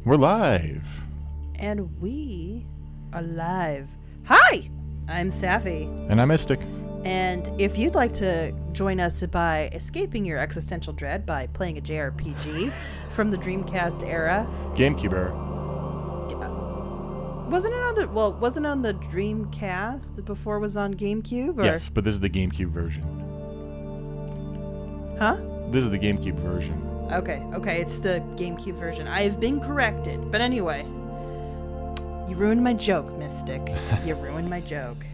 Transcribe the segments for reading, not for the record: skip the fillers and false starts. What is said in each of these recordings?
We're live. And we are live. Hi! I'm Safi. And I'm Mystic. And if you'd like to join us by escaping your existential dread by playing a JRPG from the Dreamcast era. GameCube era. Wasn't it on the Dreamcast before it was on GameCube? Or? Yes, but this is the GameCube version. Huh? This is the GameCube version. Okay, it's the GameCube version. I've been corrected. But anyway, you ruined my joke, Mystic. You ruined my joke.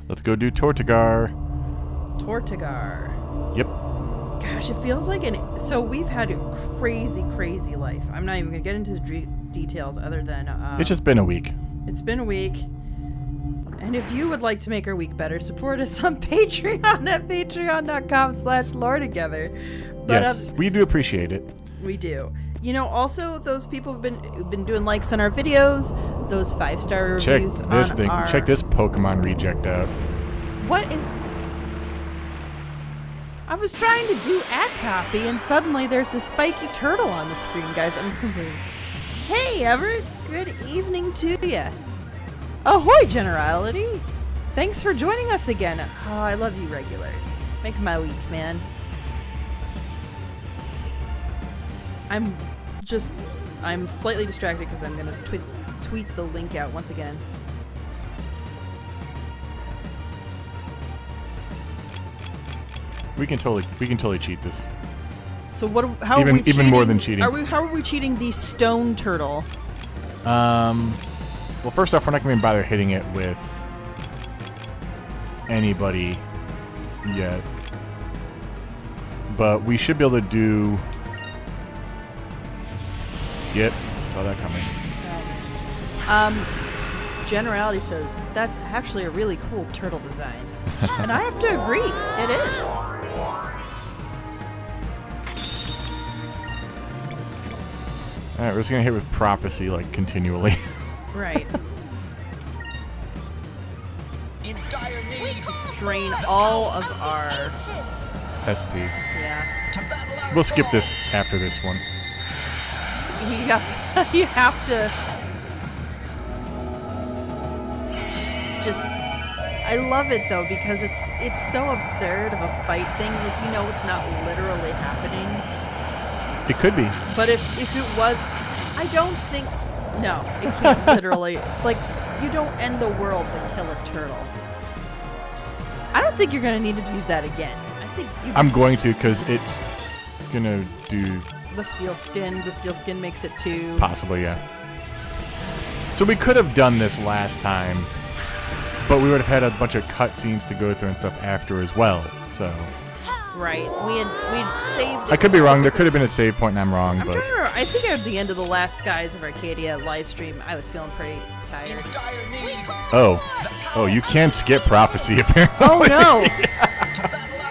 Let's go do Tortigar. Yep. Gosh, it feels like so we've had a crazy life. I'm not even going to get into the details other than... it's just been a week. It's been a week. And if you would like to make our week better, support us on Patreon at patreon.com/loretogether. Yes, we do appreciate it. We do. You know, also, those people who've been doing likes on our videos, those 5-star reviews. Check this thing. Check this Pokemon reject out. What is... I was trying to do ad copy, and suddenly there's this spiky turtle on the screen, guys. I'm confused. Hey, Everett. Good evening to you. Ahoy, Generality. Thanks for joining us again. Oh, I love you regulars. Make my week, man. I'm slightly distracted because I'm going to tweet the link out once again. We can totally cheat this. So how are we cheating? Even more than cheating. How are we cheating the stone turtle? Well, first off, we're not going to bother hitting it with anybody yet. But we should be able to do... Yep, saw that coming. Generality says, that's actually a really cool turtle design. And I have to agree, it is. Alright, we're just going to hit with Prophecy, like, continually. Right. Just drain all of our... SP. Yeah. We'll skip this after this one. You have to just... I love it though because it's so absurd of a fight thing. Like, you know, it's not literally happening. It could be. But if it was, I don't think... No, it can't literally... Like, you don't end the world to kill a turtle. I don't think you're going to need to use that again. I'm going to, because it's going to do... The steel skin makes it too... Possibly, yeah. So we could have done this last time, but we would have had a bunch of cutscenes to go through and stuff after as well, so... Right. We'd saved it. I could be wrong. There could have been a save point and I'm wrong, but... Trying to remember. I think at the end of the last Skies of Arcadia live stream, I was feeling pretty tired. Oh, you can skip Prophecy, apparently. Oh, no!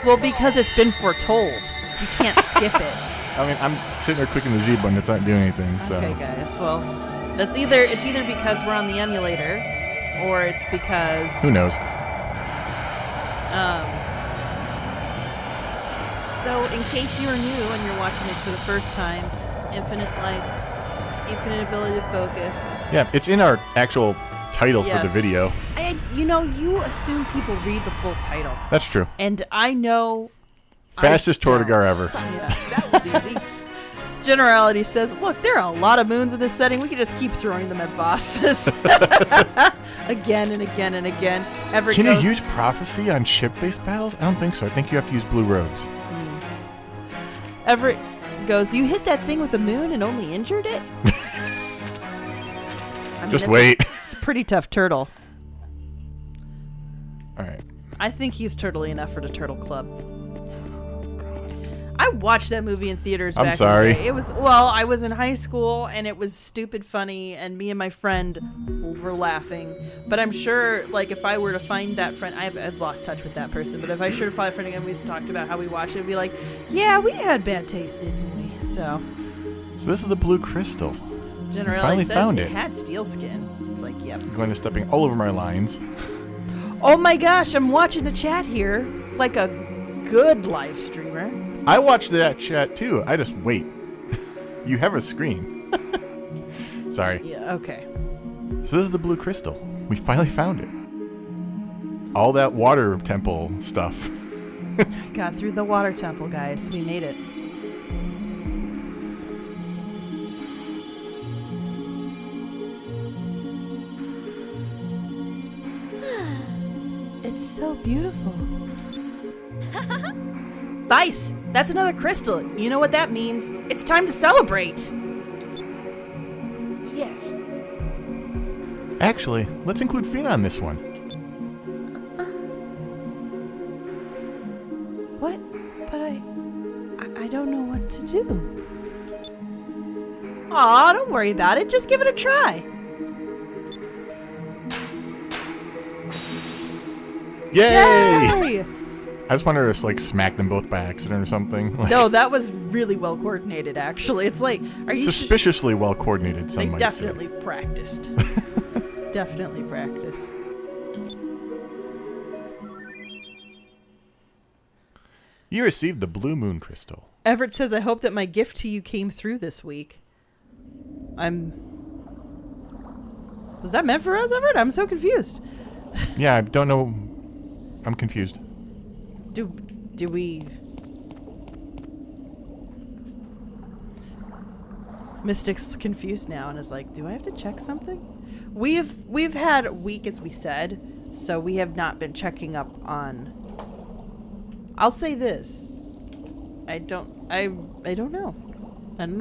Well, because it's been foretold. You can't skip it. I mean, I'm sitting there clicking the Z button. It's not doing anything, so... Okay, guys. Well, it's either because we're on the emulator, or it's because... Who knows? So, in case you are new and you're watching this for the first time, infinite life, infinite ability to focus. Yeah, it's in our actual title for the video. You assume people read the full title. That's true. And I know... Fastest Tortigar ever. Yeah, that was easy. Generality says, look, there are a lot of moons in this setting. We can just keep throwing them at bosses. Again and again and again. Can you use Prophecy on ship-based battles? I don't think so. I think you have to use blue robes. Everett goes, you hit that thing with the moon and only injured it? Just wait. It's a pretty tough turtle. All right. I think he's turtly enough for the Turtle Club. I watched that movie in theaters back in the day. I was in high school, and it was stupid funny, and me and my friend were laughing. But I'm sure, like, if I were to find that friend... I've lost touch with that person, but if I should find a friend again, we talked about how we watched it, it'd be like, yeah, we had bad taste, didn't we? So this is the blue crystal. Generally found it it. had steel skin. It's like, yep. Glenn is stepping all over my lines. Oh my gosh, I'm watching the chat here like a good live streamer. I watch that chat too. I just wait. You have a screen. Sorry. Yeah, okay. So this is the blue crystal. We finally found it. All that water temple stuff. Got through the water temple, guys. We made it. It's so beautiful. Vice! That's another crystal. You know what that means? It's time to celebrate. Yes. Actually, let's include Fina on this one. What? But I don't know what to do. Aw, don't worry about it. Just give it a try. Yay! I just wanted to like smack them both by accident or something. Like, No, that was really well coordinated. Actually, it's like, are you suspiciously well coordinated? Some They might definitely say. practiced. Definitely practiced. You received the blue moon crystal. Everett says, "I hope that my gift to you came through this week." Was that meant for us, Everett? I'm so confused. Yeah, I don't know. I'm confused. Do we? Mystic's confused now and is like, "Do I have to check something?" We've had a week, as we said, so we have not been checking up on. I'll say this: I don't know. I don't know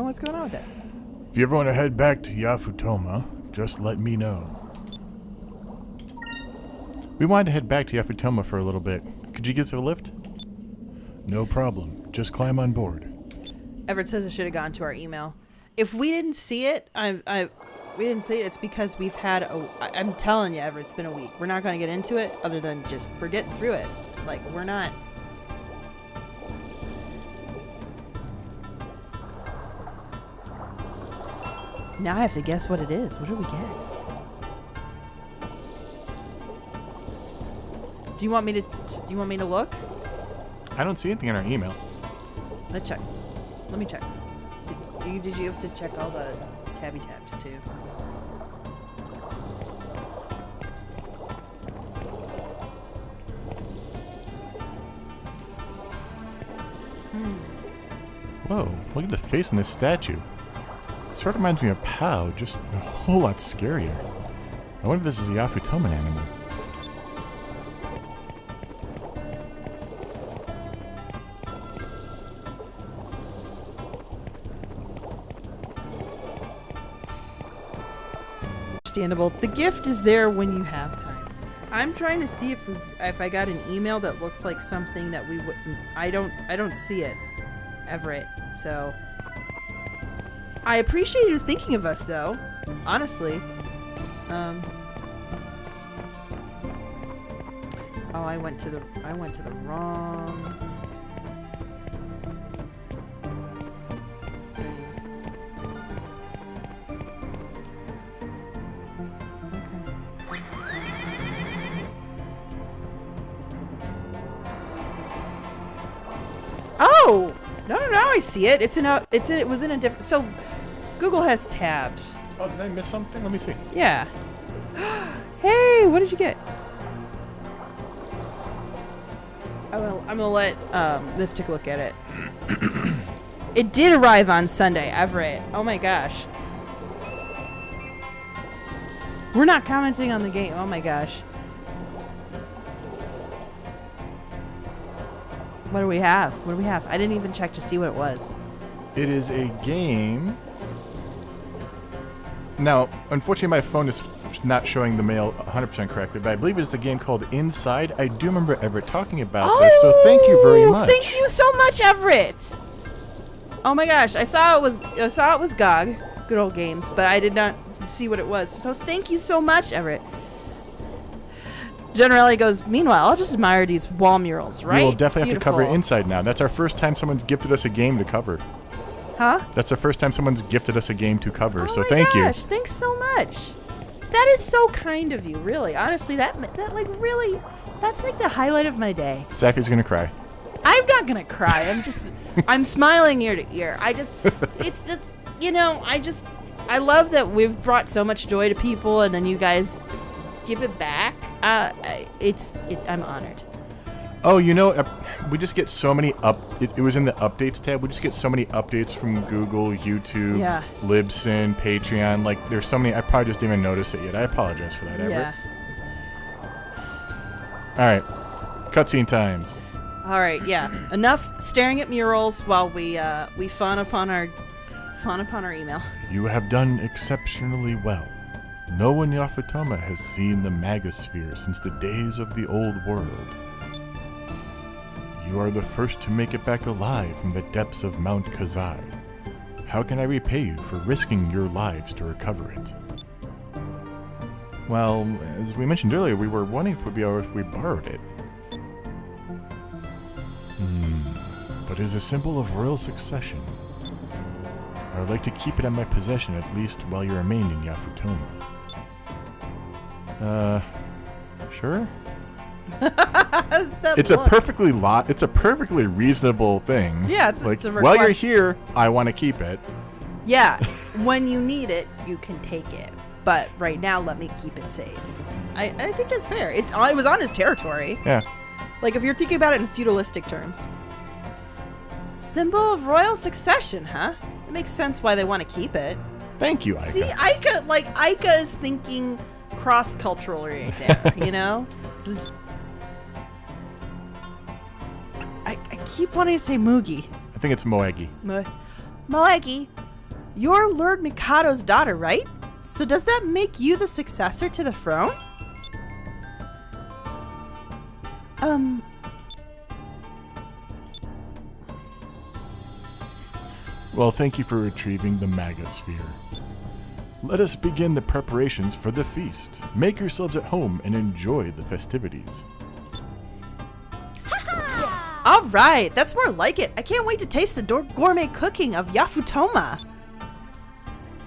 what's going on with that. If you ever want to head back to Yafutoma, just let me know. We wanted to head back to Yafutoma for a little bit. Could you give us a lift? No problem. Just climb on board. Everett says it should have gone to our email. If we didn't see it, we didn't see it. It's because we've had I'm telling you, Everett, it's been a week. We're not going to get into it, other than just we're getting through it. Like we're not. Now I have to guess what it is. What did we get? Do you want me to look? I don't see anything in our email. Let's check. Let me check. Did you have to check all the tabby tabs too? Whoa, look at the face in this statue. It sort of reminds me of Pow, just a whole lot scarier. I wonder if this is a Yafutoman animal. Understandable. The gift is there when you have time. I'm trying to see if I got an email that looks like something that we wouldn't. I don't see it, Everett. So I appreciate you thinking of us, though. Honestly. Oh, I went to the wrong. Oh! No, I see it. It was in a different. So, Google has tabs. Oh, did I miss something? Let me see. Yeah. Hey, what did you get? I'm gonna let Mystic look at it. It did arrive on Sunday, Everett. Oh my gosh. We're not commenting on the game. Oh my gosh. What do we have? I didn't even check to see what it was. It is a game. Now, unfortunately, my phone is not showing the mail 100% correctly, but I believe it's a game called Inside. I do remember Everett talking about this, so thank you very much. Thank you so much, Everett. Oh my gosh, I saw it was GOG, Good Old Games, but I did not see what it was. So thank you so much, Everett. Generally goes, meanwhile, I'll just admire these wall murals, right? We will definitely have to cover Beautiful. Inside now. That's our first time someone's gifted us a game to cover. Huh? That's the first time someone's gifted us a game to cover, so Oh my thank gosh, you. thanks so much. That is so kind of you, really. Honestly, that like really, that's like the highlight of my day. Safi's gonna cry. I'm not gonna cry. I'm smiling ear to ear. I love that we've brought so much joy to people, and then you guys give it back. I'm honored. Oh, we just get so many it was in the updates tab. We just get so many updates from Google, YouTube, Libsyn, Patreon. Like, there's so many. I probably just didn't even notice it yet. I apologize for that, Everett. All right, cutscene times. All right, yeah. Enough staring at murals while we fawn upon our email. You have done exceptionally well. No one Yafutoman has seen the Magosphere since the days of the old world. You are the first to make it back alive from the depths of Mount Kazai. How can I repay you for risking your lives to recover it? Well, as we mentioned earlier, we were wondering if it would be alright if we borrowed it. But it is a symbol of royal succession. I would like to keep it in my possession at least while you remain in Yafutoman. Sure? It's a perfectly reasonable thing. Yeah, it's a request. While you're here, I want to keep it. Yeah, when you need it, you can take it. But right now, let me keep it safe. I think that's fair. It was on his territory. Yeah. Like, if you're thinking about it in feudalistic terms. Symbol of royal succession, huh? It makes sense why they want to keep it. Thank you, Ica. See, Ica is thinking cross-cultural right there, you know? I keep wanting to say Mugi. I think it's Moegi. Moegi, you're Lord Mikado's daughter, right? So does that make you the successor to the throne? Well, thank you for retrieving the Magosphere. Let us begin the preparations for the feast. Make yourselves at home and enjoy the festivities. All right, that's more like it. I can't wait to taste the gourmet cooking of Yafutoman.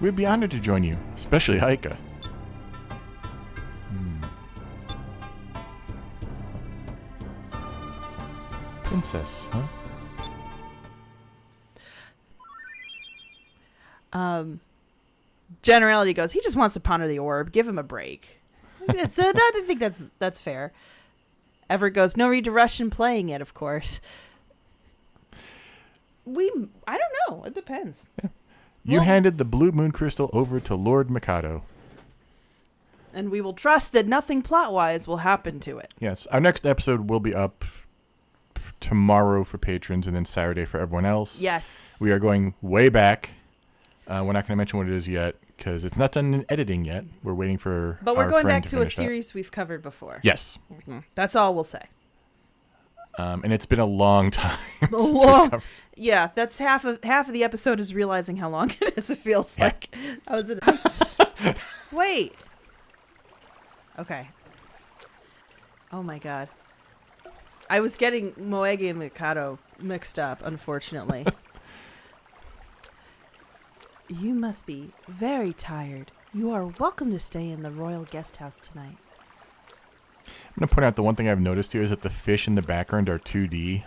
We'd be honored to join you, especially Ica. Princess, huh? Generality goes, he just wants to ponder the orb. Give him a break. I think that's fair. Everett goes, no need to rush in playing it, of course. I don't know. It depends. Yeah. You handed the blue moon crystal over to Lord Mikado. And we will trust that nothing plot-wise will happen to it. Yes. Our next episode will be up tomorrow for patrons and then Saturday for everyone else. Yes. We are going way back. We're not going to mention what it is yet because it's not done in editing yet. We're waiting for But we're our going friend back to a finish series that. we've covered before. Yes. Mm-hmm. That's all we'll say. And it's been a long time. Yeah, that's half of the episode is realizing how long it is. It feels like I was Wait. Okay. Oh my god. I was getting Moegi and Mikado mixed up, unfortunately. You must be very tired. You are welcome to stay in the royal guest house tonight. I'm going to point out the one thing I've noticed here is that the fish in the background are 2D.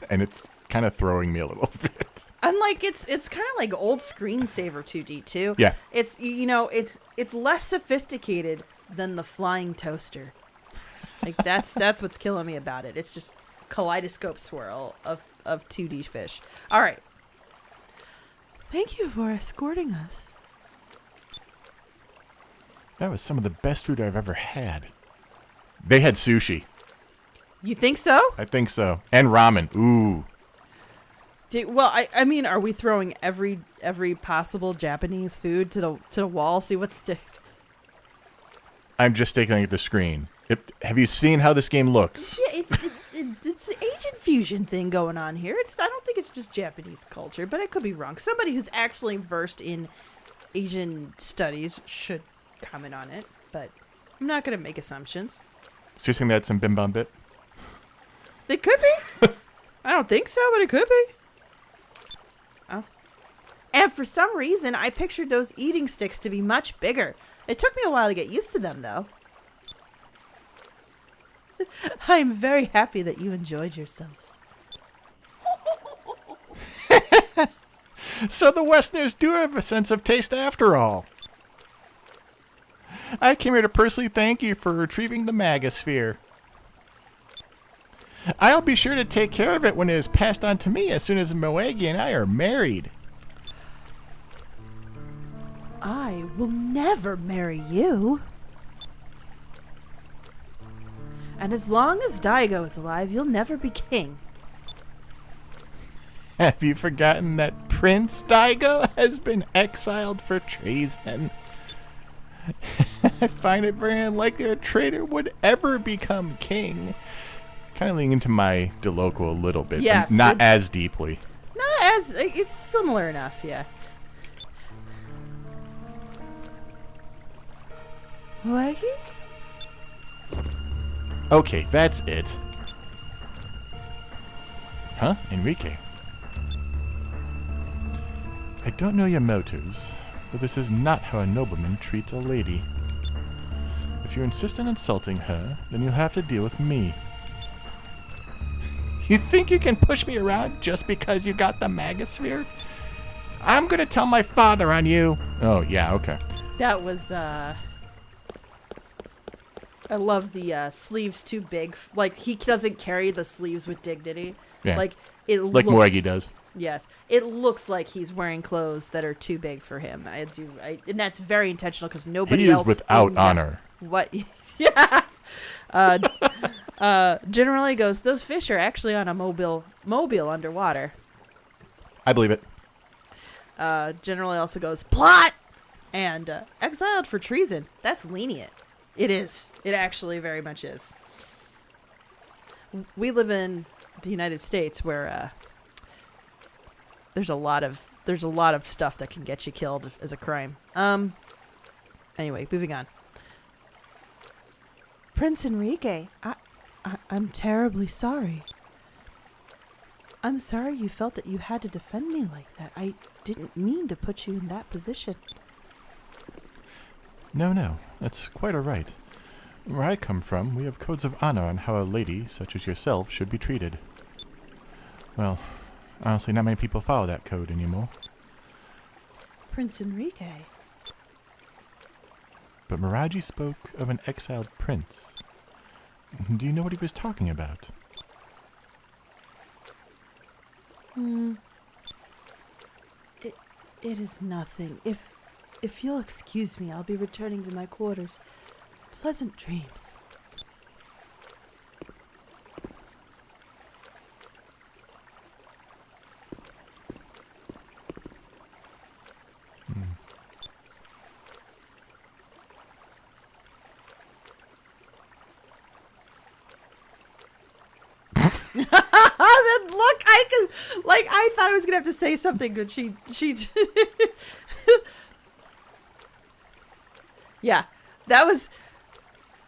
And it's kind of throwing me a little bit. I'm like, it's kind of like old screensaver 2D too. Yeah. It's, it's less sophisticated than the flying toaster. Like that's what's killing me about it. It's just kaleidoscope swirl of 2D fish. All right. Thank you for escorting us. That was some of the best food I've ever had. They had sushi. You think so? I think so. And ramen. Ooh. I mean, are we throwing every possible Japanese food to the wall? See what sticks. I'm just staring at the screen. Have you seen how this game looks? Yeah, it's an Asian fusion thing going on here. I don't think it's just Japanese culture, but I could be wrong. Somebody who's actually versed in Asian studies should comment on it, but I'm not going to make assumptions. So you're saying that's some bimbambit? They could be. I don't think so, but it could be. Oh. And for some reason, I pictured those eating sticks to be much bigger. It took me a while to get used to them, though. I'm very happy that you enjoyed yourselves. So the Westerners do have a sense of taste after all. I came here to personally thank you for retrieving the Magasphere. I'll be sure to take care of it when it is passed on to me as soon as Moegi and I are married. I will never marry you. And as long as Daigo is alive, you'll never be king. Have you forgotten that Prince Daigo has been exiled for treason? I find it very unlikely a traitor would ever become king. Kind of leaning into my Deloco a little bit, yes, but not as deeply. Not as, it's similar enough, yeah. Moegi? Okay, that's it. Huh? Enrique? I don't know your motives, but this is not how a nobleman treats a lady. If you insist on insulting her, then you'll have to deal with me. You think you can push me around just because you got the Magasphere? I'm gonna tell my father on you. Oh, yeah, okay. That was, I love the sleeves too big. Like, he doesn't carry the sleeves with dignity. Yeah. Like Moegi does. Yes. It looks like he's wearing clothes that are too big for him. And that's very intentional because nobody else... He is without honor. What? Yeah. Generally goes, those fish are actually on a mobile underwater. I believe it. Generally also goes, plot! And exiled for treason. That's lenient. It is. It actually very much is. We live in the United States where there's a lot of stuff that can get you killed as a crime. Anyway, moving on. Prince Enrique, I'm terribly sorry. I'm sorry you felt that you had to defend me like that. I didn't mean to put you in that position. No, that's quite all right. Where I come from, we have codes of honor on how a lady, such as yourself, should be treated. Well, honestly, not many people follow that code anymore. Prince Enrique. But Miraji spoke of an exiled prince. Do you know what he was talking about? It is nothing. If you'll excuse me, I'll be returning to my quarters. Pleasant dreams. That look, I thought I was gonna have to say something, but she yeah, that was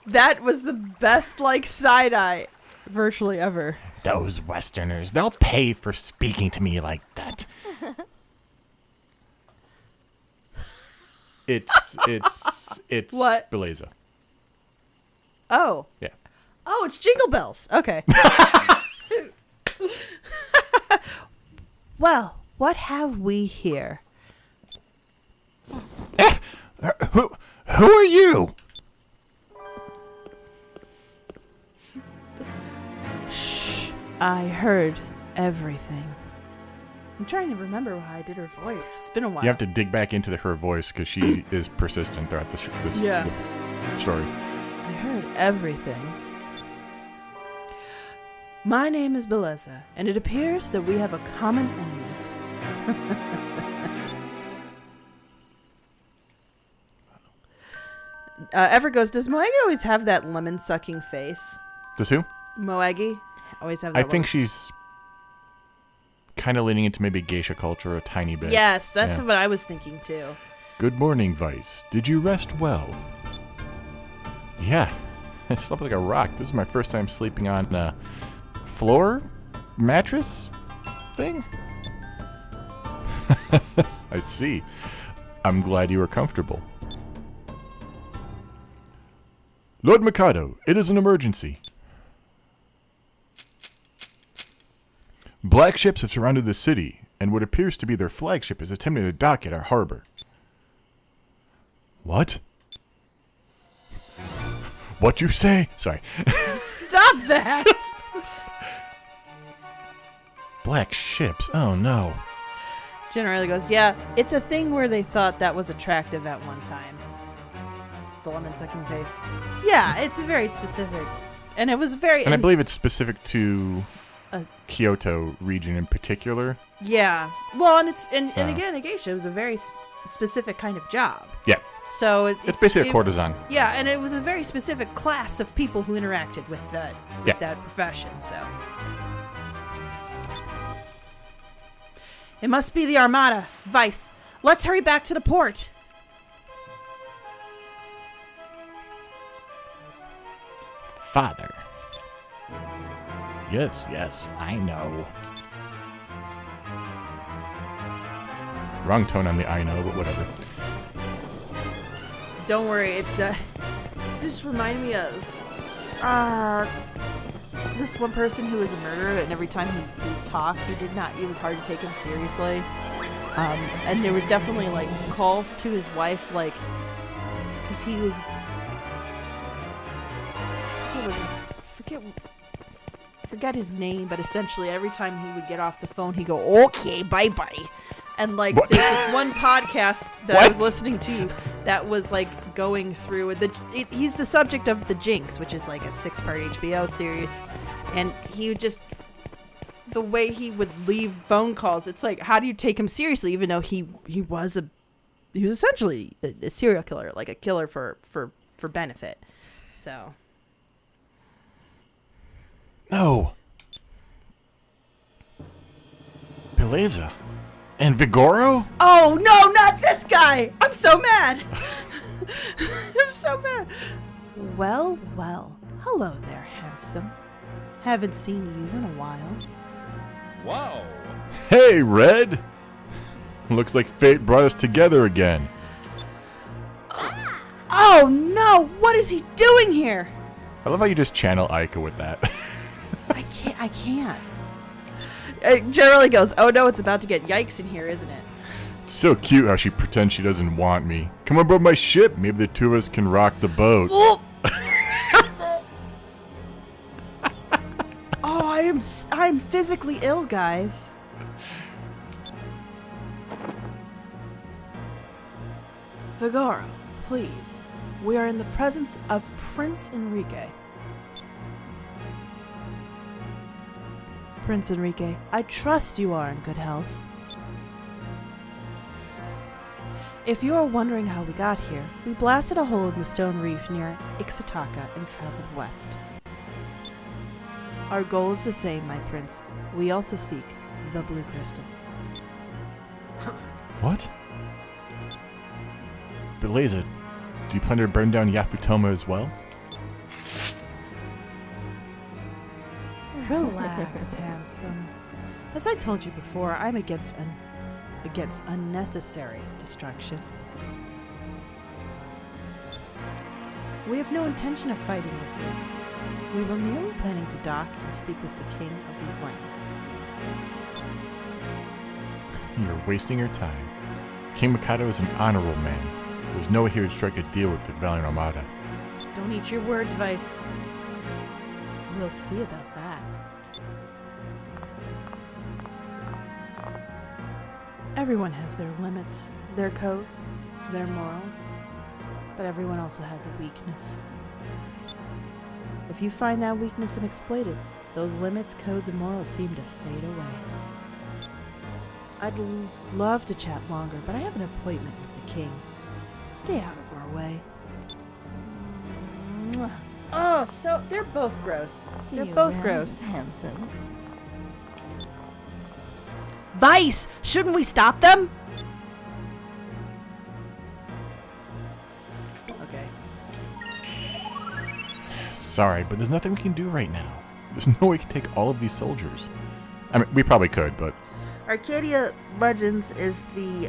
the best side eye virtually ever. Those Westerners, they'll pay for speaking to me like that. It's what? Beleza. Oh. Yeah. Oh, it's Jingle Bells. Okay. Well, what have we here? Who are you? Shh. I heard everything. I'm trying to remember how I did her voice. It's been a while. You have to dig back into her voice because she is persistent throughout the story. I heard everything. My name is Beleza, and it appears that we have a common enemy. Ever goes, does Moegi always have that lemon-sucking face? Does who? Moegi always have that. I think she's kind of leaning into maybe geisha culture a tiny bit. Yes, that's what I was thinking too. Good morning, Vice. Did you rest well? Yeah, I slept like a rock. This is my first time sleeping on a floor mattress thing. I see. I'm glad you were comfortable. Lord Mikado, it is an emergency. Black ships have surrounded the city. and what appears to be their flagship is attempting to dock at our harbor. What? What you say? Sorry. Stop that! Black ships? Oh no. Generally goes, yeah, it's a thing where they thought that was attractive at one time. The one in second place. Yeah, it's very specific. And it was very... And I believe it's specific to Kyoto region in particular. Yeah. Well, and again, a geisha was a very specific kind of job. Yeah. So it's basically a courtesan. Yeah, and it was a very specific class of people who interacted with that profession, so... It must be the Armada. Vice, let's hurry back to the port. Father. Yes, I know. Wrong tone on the I know, but whatever. Don't worry, it's the... This reminded me of... this one person who was a murderer, and every time he talked, it was hard to take him seriously. And there was definitely, like, calls to his wife, like, because he was... Forget his name, but essentially every time he would get off the phone, he'd go, okay, bye-bye. And, like, there's this one podcast that I was listening to that was, like, going through... he's the subject of The Jinx, which is, like, a 6-part HBO series. And he would just... The way he would leave phone calls, it's like, how do you take him seriously, even though he was essentially a serial killer, like a killer for benefit. So... No. Beleza. And Vigoro? Oh, no, not this guy! I'm so mad! I'm so mad. Well. Hello there, handsome. Haven't seen you in a while. Wow. Hey, Red. Looks like fate brought us together again. Oh, no! What is he doing here? I love how you just channel Aika with that. I can't. It generally goes, oh no, it's about to get yikes in here, isn't it? It's so cute how she pretends she doesn't want me. Come aboard my ship. Maybe the two of us can rock the boat. Oh, I'm physically ill, guys. Vigoro, please. We are in the presence of Prince Enrique. Prince Enrique, I trust you are in good health. If you are wondering how we got here, we blasted a hole in the stone reef near Ixataka and traveled west. Our goal is the same, my prince. We also seek the blue crystal. What? Beleza, do you plan to burn down Yafutoman as well? Relax, handsome. As I told you before, I'm against unnecessary destruction. We have no intention of fighting with you. We were merely planning to dock and speak with the king of these lands. You're wasting your time. King Mikado is an honorable man. There's no way he would strike a deal with the Valiant Armada. Don't eat your words, Vice. We'll see about that. Everyone has their limits, their codes, their morals, but everyone also has a weakness. If you find that weakness and exploit it, those limits, codes, and morals seem to fade away. I'd love to chat longer, but I have an appointment with the king. Stay out of our way. Oh, so they're both gross. They're both gross. Handsome. Vice! Shouldn't we stop them? Okay. Sorry, but there's nothing we can do right now. There's no way we can take all of these soldiers. I mean, we probably could, but... Arcadia Legends is the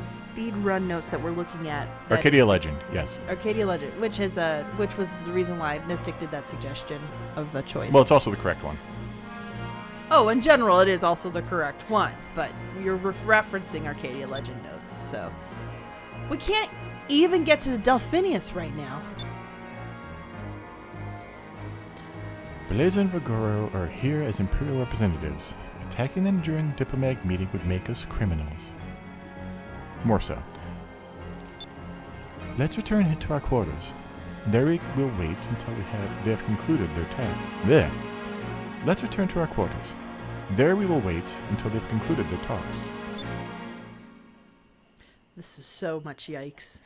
speed run notes that we're looking at. Arcadia Legend, yes. Arcadia Legend, which was the reason why Mystic did that suggestion of the choice. Well, it's also the correct one. Oh, in general, it is also the correct one, but you're referencing Arcadia Legend notes, so... We can't even get to the Delphinius right now. Beleza and Vigoro are here as Imperial representatives. Attacking them during diplomatic meeting would make us criminals. More so. Let's return to our quarters. There we will wait until they have concluded their task. There. Let's return to our quarters. There we will wait until they've concluded their talks. This is so much yikes.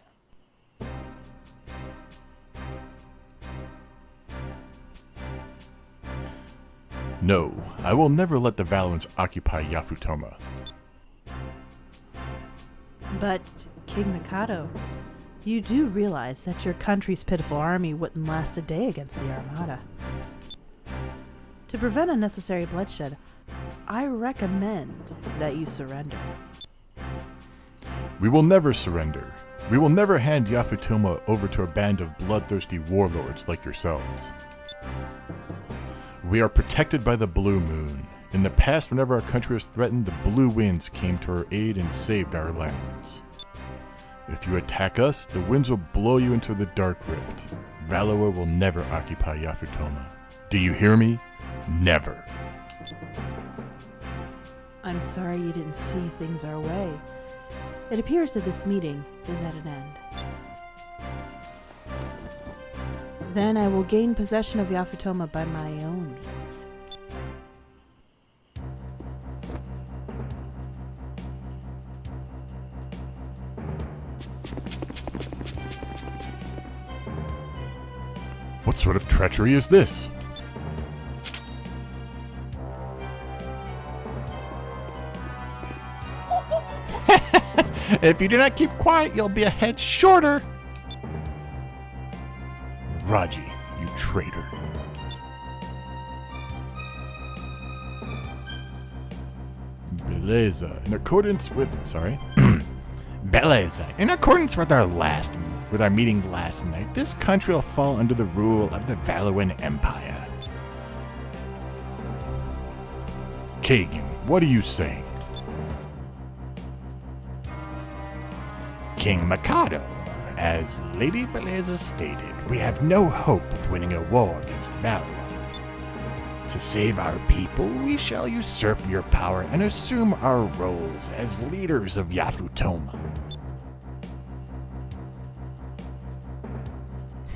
No, I will never let the Valorants occupy Yafutoma. But, King Mikado, you do realize that your country's pitiful army wouldn't last a day against the Armada. To prevent unnecessary bloodshed, I recommend that you surrender. We will never surrender. We will never hand Yafutoma over to a band of bloodthirsty warlords like yourselves. We are protected by the Blue Moon. In the past, whenever our country was threatened, the Blue Winds came to our aid and saved our lands. If you attack us, the winds will blow you into the Dark Rift. Valor will never occupy Yafutoma. Do you hear me? Never. I'm sorry you didn't see things our way. It appears that this meeting is at an end. Then I will gain possession of Yafutoma by my own means. What sort of treachery is this? If you do not keep quiet, you'll be a head shorter. Raji, you traitor. Beleza. In accordance with Beleza. In accordance with our meeting last night, this country will fall under the rule of the Valoran Empire. Kagan, what are you saying? King Mikado, as Lady Beleza stated, we have no hope of winning a war against Valoran. To save our people, we shall usurp your power and assume our roles as leaders of Yafutoma.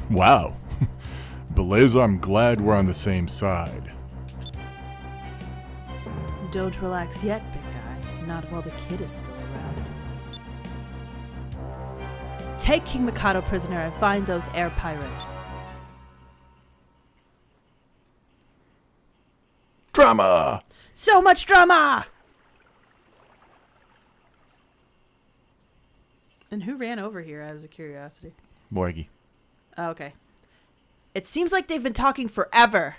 Wow. Beleza, I'm glad we're on the same side. Don't relax yet, big guy. Not while the kid is still around. Take King Mikado prisoner and find those air pirates. Drama! So much drama! And who ran over here as a curiosity? Morgie. Oh, okay. It seems like they've been talking forever.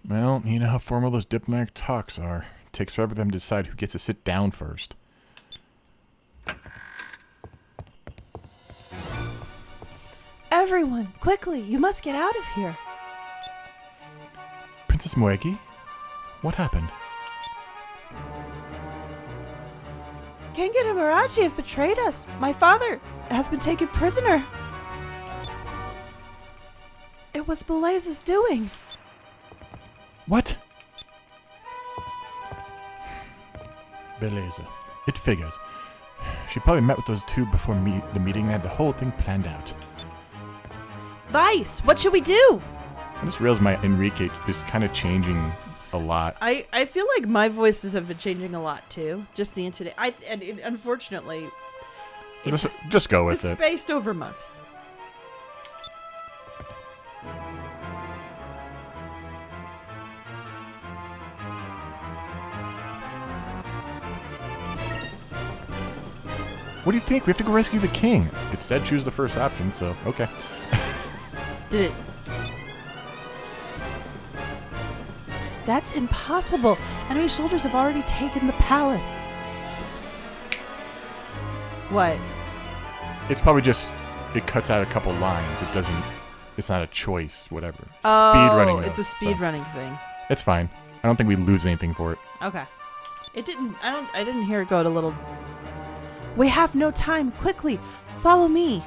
Well, you know how formal those diplomatic talks are. It takes forever for them to decide who gets to sit down first. Everyone, quickly, you must get out of here. Princess Moegi? What happened? Kengan and Mirachi have betrayed us. My father has been taken prisoner. It was Beleza's doing. What? Beleza. It figures. She probably met with those two before the meeting and had the whole thing planned out. Vice, what should we do? I just realized my Enrique is kind of changing a lot. I feel like my voices have been changing a lot too. Just the incident. Unfortunately, just go with it. It's spaced over months. What do you think? We have to go rescue the king. It said choose the first option, so okay. Did it? That's impossible. Enemy soldiers have already taken the palace. What? It's probably just, it cuts out a couple lines. It doesn't it's not a choice, whatever. Speedrunning. It's a speedrunning thing. It's fine. I don't think we lose anything for it. Okay. It didn't. I didn't hear it go to little. We have no time. Quickly, follow me.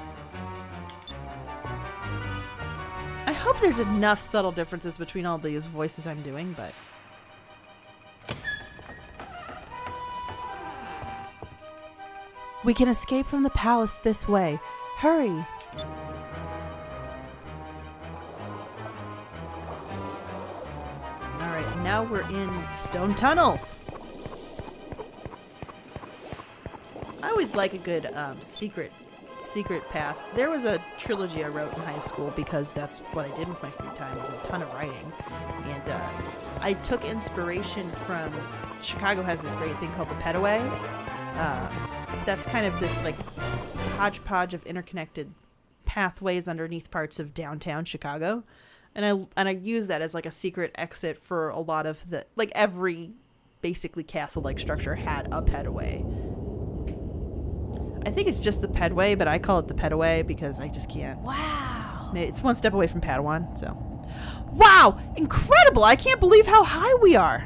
I hope there's enough subtle differences between all these voices I'm doing, but. We can escape from the palace this way. Hurry. All right, now we're in stone tunnels. I always like a good secret path. There was a trilogy I wrote in high school because that's what I did with my free time, is a ton of writing. And I took inspiration from, Chicago has this great thing called the Petaway. That's kind of this like hodgepodge of interconnected pathways underneath parts of downtown Chicago. And I use that as like a secret exit for a lot of the, like every basically castle-like structure had a Petaway. I think it's just the Pedway, but I call it the Petaway because I just can't. Wow. It's one step away from Padawan, so. Wow! Incredible! I can't believe how high we are!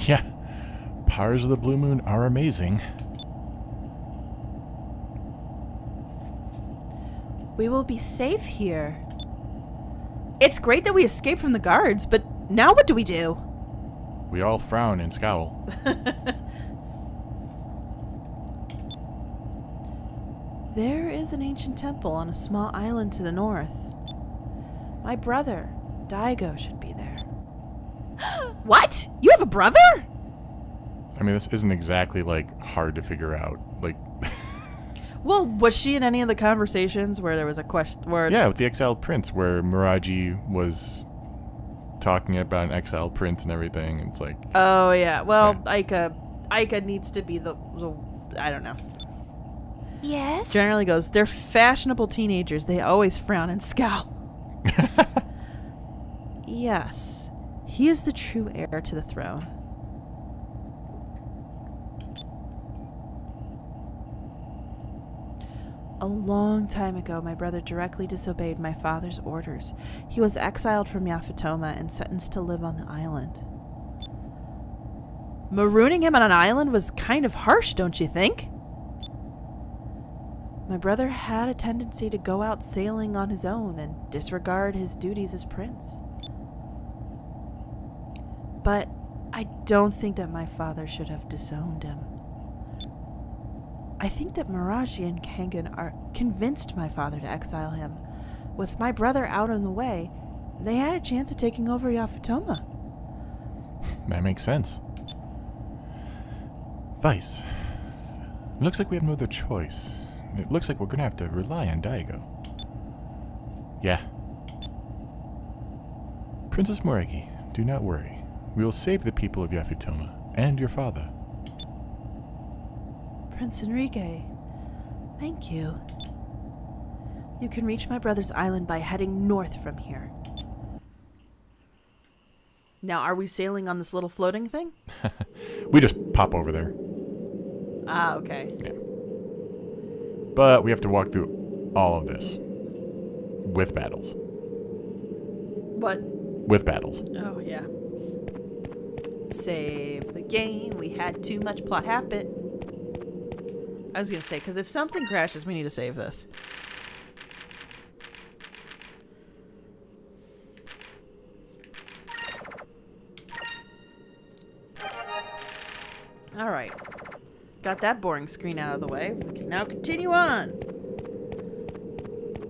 Yeah. Powers of the Blue Moon are amazing. We will be safe here. It's great that we escaped from the guards, but now what do we do? We all frown and scowl. There is an ancient temple on a small island to the north. My brother, Daigo, should be there. What? You have a brother? I mean, this isn't exactly, like, hard to figure out. Like... Well, was she in any of the conversations where there was a question where... Yeah, with the exiled prince, where Miraji was talking about an exiled prince and everything. And it's like... Oh, yeah. Well, yeah. Aika needs to be the... I don't know. Yes? Generally goes, they're fashionable teenagers. They always frown and scowl. Yes. He is the true heir to the throne. A long time ago, my brother directly disobeyed my father's orders. He was exiled from Yafutoman and sentenced to live on the island. Marooning him on an island was kind of harsh, don't you think? My brother had a tendency to go out sailing on his own and disregard his duties as prince. But I don't think that my father should have disowned him. I think that Miraji and Kangen are convinced my father to exile him. With my brother out on the way, they had a chance of taking over Yafutoman. That makes sense. Vice. Looks like we have no other choice. It looks like we're gonna have to rely on Daigo. Yeah. Princess Moregi, do not worry. We will save the people of Yafutoman and your father. Prince Enrique, thank you. You can reach my brother's island by heading north from here. Now, are we sailing on this little floating thing? We just pop over there. Ah, okay. Yeah. But we have to walk through all of this. With battles. What? With battles. Oh, yeah. Save the game. We had too much plot happen. I was going to say, because if something crashes, we need to save this. All right. Got that boring screen out of the way. We can now continue on.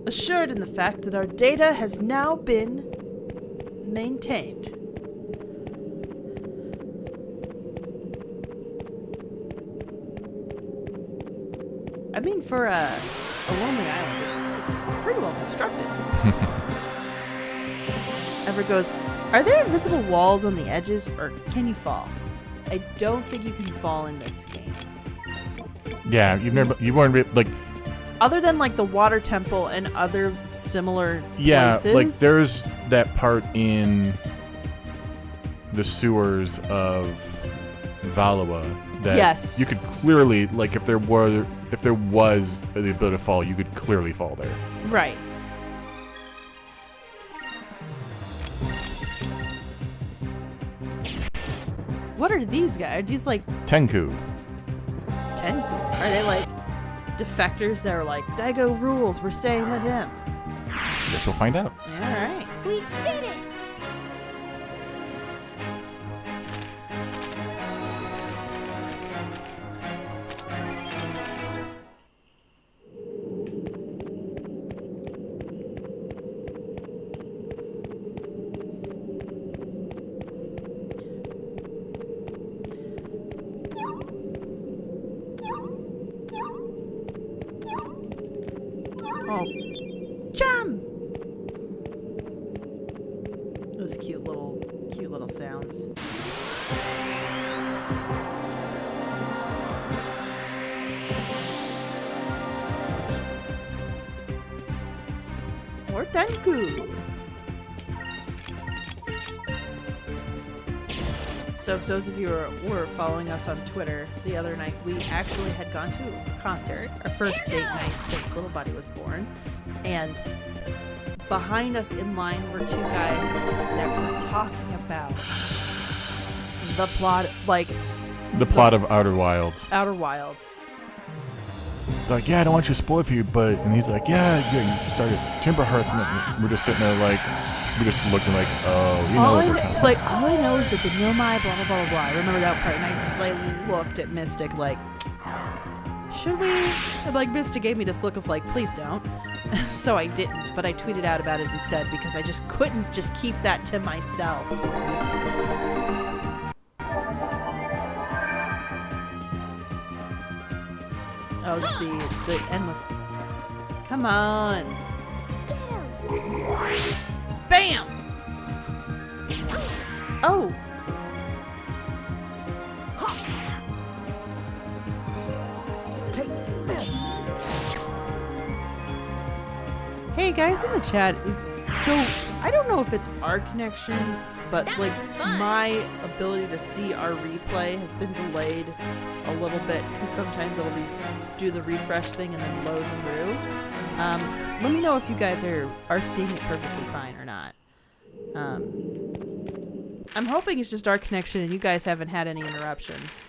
Assured in the fact that our data has now been maintained. I mean, for a lonely island, it's pretty well constructed. Ever goes, are there invisible walls on the edges, or can you fall? I don't think you can fall in this game. Yeah, you weren't like. Other than like the water temple and other similar places. Yeah, like there's that part in the sewers of Valua that yes. You could clearly, like, if there was the ability to fall, you could clearly fall there. Right. What are these guys? Are these like Tenku. Are they like defectors that are like, Daigo rules, we're staying with him? Guess we'll find out. Yeah, all right. We did it! Oh, jump! Those cute little sounds. Or Tenku. So if those of you were following us on Twitter the other night, we actually had gone to a concert, our first date night since little buddy was born. And behind us in line were two guys that were talking about the plot, like... The plot of Outer Wilds. Outer Wilds. Like, yeah, I don't want you to spoil it for you, but... And he's like, yeah, you started Timber Hearth. And we're just sitting there like... We're just looking like, oh, you know what we're talking about. All I know is that the Nomai, blah, blah, blah, blah. I remember that part, and I just, like, looked at Mystic like, should we? And, like, Mystic gave me this look of, like, please don't. So I didn't, but I tweeted out about it instead because I just couldn't just keep that to myself. Oh, just the endless... Come on. Bam! Oh! Hey guys in the chat, so I don't know if it's our connection, but like my ability to see our replay has been delayed a little bit because sometimes it'll do the refresh thing and then load through. Let me know if you guys are seeing it perfectly fine or not. I'm hoping it's just our connection and you guys haven't had any interruptions.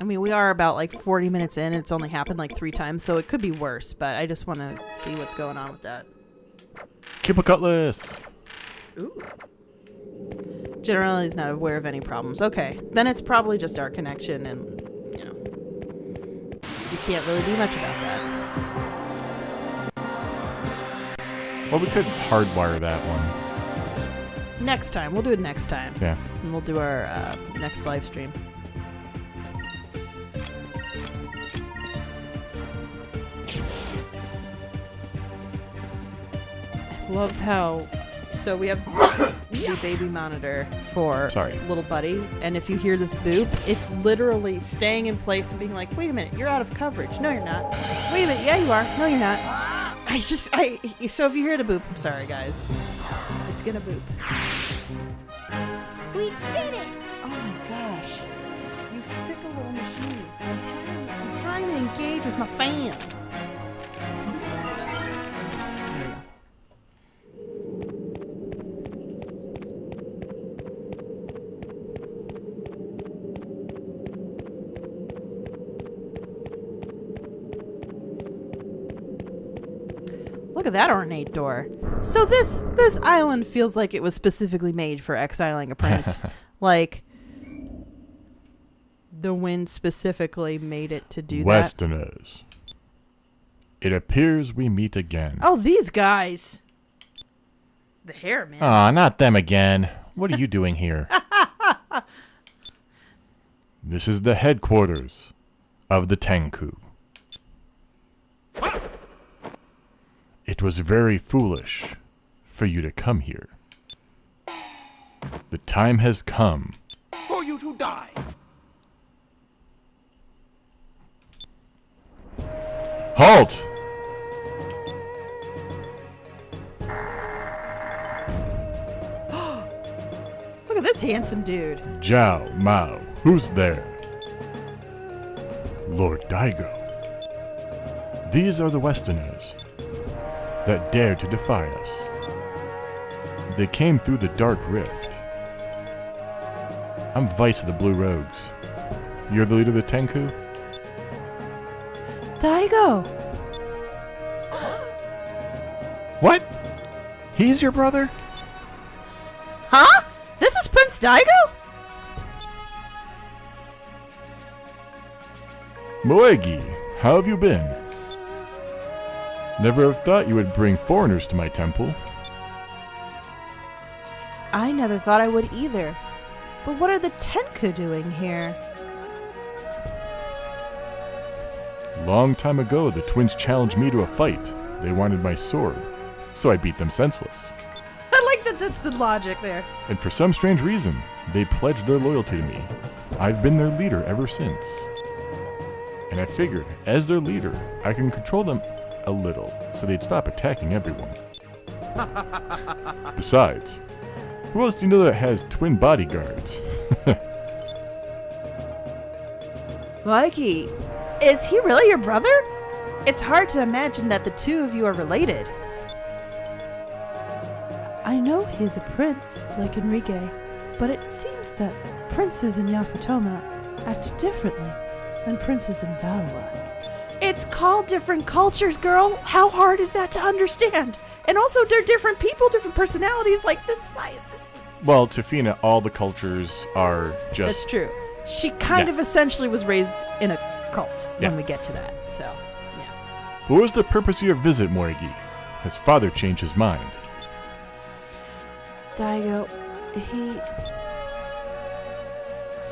I mean, we are about like 40 minutes in and it's only happened like 3 times, so it could be worse, but I just want to see what's going on with that. Keep a cutlass. Ooh. Generally is not aware of any problems. Okay, then it's probably just our connection and, you know, you can't really do much about that. Well, we could hardwire that one. Next time. We'll do it next time. Yeah. And we'll do our next live stream. I love how... So we have the baby monitor for little buddy, and if you hear this boop, it's literally staying in place and being like, wait a minute, you're out of coverage. No, you're not. Wait a minute, yeah, you are. No, you're not. So if you hear the boop, I'm sorry, guys. It's gonna boop. We did it! Oh my gosh. You fickle little machine. I'm trying to engage with my fans. Look at that ornate door. So this island feels like it was specifically made for exiling a prince. Like the wind specifically made it to do Westerners. It appears we meet again. Oh, these guys. The hair, man. Aw, not them again. What are you doing here? This is the headquarters of the Tenku. It was very foolish for you to come here. The time has come For you to die. Halt! Look at this handsome dude. Jiao Mao, who's there? Lord Daigo. These are the Westerners that dare to defy us. They came through the dark rift. I'm Vice of the Blue Rogues. You're the leader of the Tenku? Daigo! What? He's your brother? Huh? This is Prince Daigo? Moegi, how have you been? Never have thought you would bring foreigners to my temple. I never thought I would either. But what are the Tenku doing here? Long time ago, the twins challenged me to a fight. They wanted my sword, so I beat them senseless. I like that that's the logic there. And for some strange reason, they pledged their loyalty to me. I've been their leader ever since. And I figured, as their leader, I can control them a little, so they'd stop attacking everyone. Besides, who else do you know that has twin bodyguards? Mikey, is he really your brother? It's hard to imagine that the two of you are related. I know he's a prince, like Enrique, but it seems that princes in Yafutoma act differently than princes in Valua. It's called different cultures, girl. How hard is that to understand? And also, they're different people, different personalities. Like this, why is this? Well, Tafina, all the cultures are just... That's true. She kind of essentially was raised in a cult when we get to that. So, yeah. What was the purpose of your visit, Morigi? His father changed his mind. Daigo, he...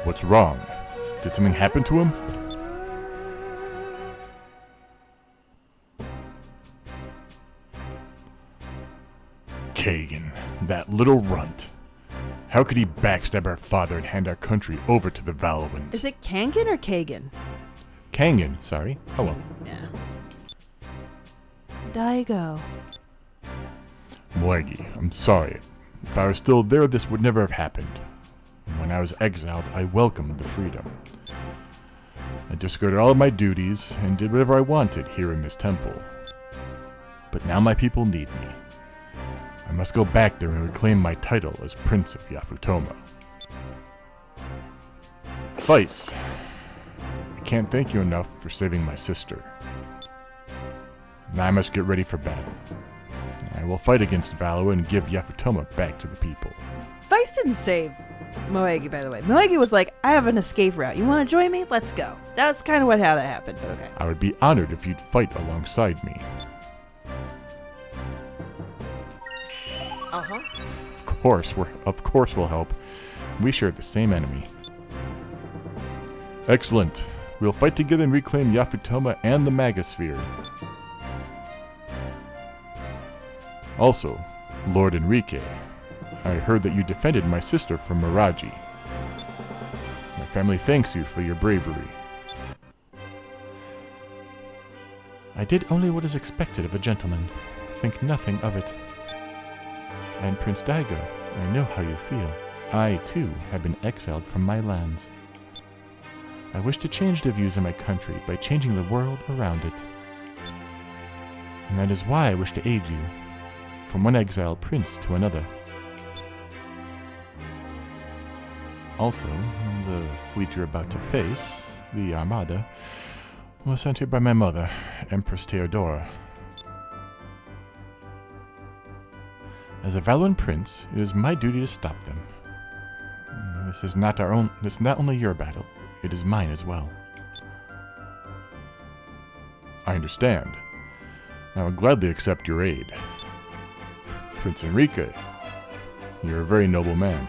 What's wrong? Did something happen to him? Kagan, that little runt. How could he backstab our father and hand our country over to the Valuans? Is it Kangan or Kagan? Kangan, sorry. Oh well. Yeah. Daigo. Moegi, I'm sorry. If I was still there, this would never have happened. When I was exiled, I welcomed the freedom. I discarded all of my duties and did whatever I wanted here in this temple. But now my people need me. I must go back there and reclaim my title as Prince of Yafutoma. Vice, I can't thank you enough for saving my sister. Now I must get ready for battle. I will fight against Valua and give Yafutoma back to the people. Vice didn't save Moegi, by the way. Moegi was like, I have an escape route. You want to join me? Let's go. That's kind of how that happened, but okay. I would be honored if you'd fight alongside me. Uh-huh. Of course we'll help. We share the same enemy. Excellent. We'll fight together and reclaim Yafutoma and the Magasphere. Also, Lord Enrique, I heard that you defended my sister from Miraji. My family thanks you for your bravery. I did only what is expected of a gentleman. Think nothing of it. And Prince Daigo, I know how you feel. I, too, have been exiled from my lands. I wish to change the views of my country by changing the world around it. And that is why I wish to aid you, from one exiled prince to another. Also, the fleet you're about to face, the Armada, was sent here by my mother, Empress Theodora. As a Valuan prince, it is my duty to stop them. This is not only your battle, it is mine as well. I understand. I will gladly accept your aid. Prince Enrique, you're a very noble man.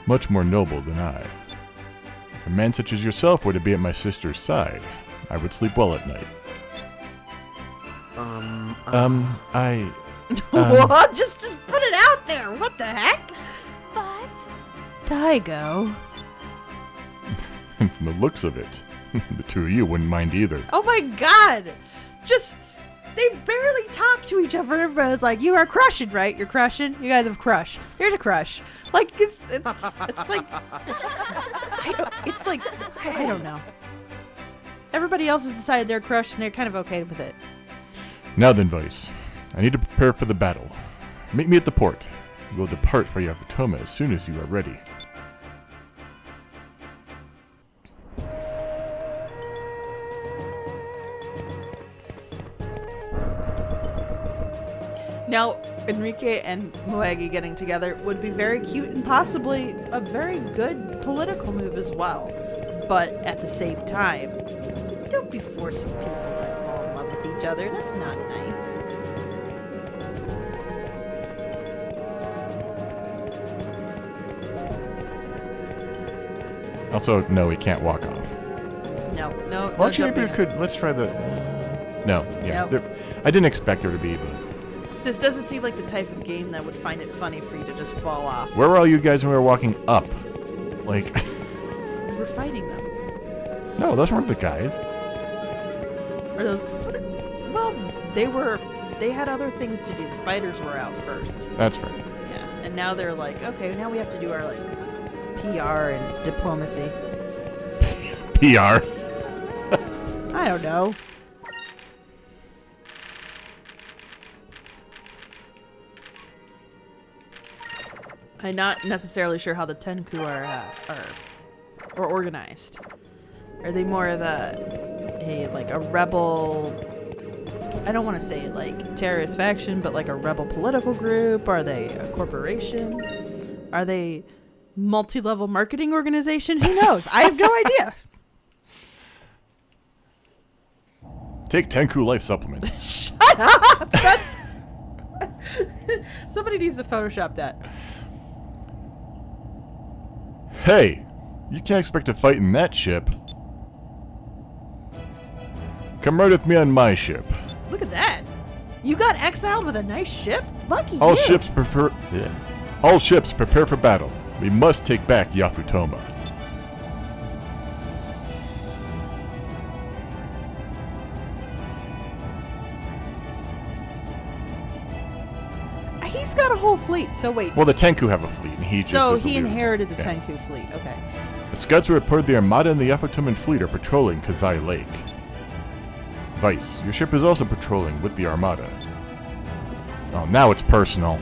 Much more noble than I. If a man such as yourself were to be at my sister's side, I would sleep well at night. What? Just put it out there. What the heck? But Daigo. From the looks of it, the two of you wouldn't mind either. Oh my god. They barely talk to each other. Everybody's like, you are crushing, right? You're crushing? You guys have crush. Here's a crush. Like, it's like, I don't know. Everybody else has decided they're crushed and they're kind of okay with it. Now then, Vice, I need to prepare for the battle. Meet me at the port. We'll depart for Yafutoman as soon as you are ready. Now, Enrique and Moegi getting together would be very cute and possibly a very good political move as well. But at the same time, don't be forcing people to fall in love with each other. That's not nice. Also, no, he can't walk off. No. Well, actually, maybe we could. Let's try the... no, yeah. Nope. I didn't expect her to be, but... This doesn't seem like the type of game that would find it funny for you to just fall off. Where were all you guys when we were walking up? Like... We're fighting them. No, those weren't the guys. Or those... Well, they had other things to do. The fighters were out first. That's right. Yeah, and now they're like, okay, now we have to do our, like, PR and diplomacy. PR? I don't know. I'm not necessarily sure how the Tenku are organized. Are they more of like a rebel? I don't want to say like terrorist faction, but like a rebel political group. Are they a corporation? Are they multi-level marketing organization? Who knows? I have no idea. Take Tenku Life Supplements. Shut up! That's somebody needs to Photoshop that. Hey, you can't expect to fight in that ship. Come right with me on my ship. Look at that. You got exiled with a nice ship? Lucky All you. All ships prepare for battle. We must take back Yafutoman. He's got a whole fleet, so wait. Well, the Tenku have a fleet, and he just So was the he leader. inherited the Yeah. Tenku fleet, okay. The scouts report the Armada and the Yafutoman fleet are patrolling Kazai Lake. Vice, your ship is also patrolling with the Armada. Oh, now it's personal.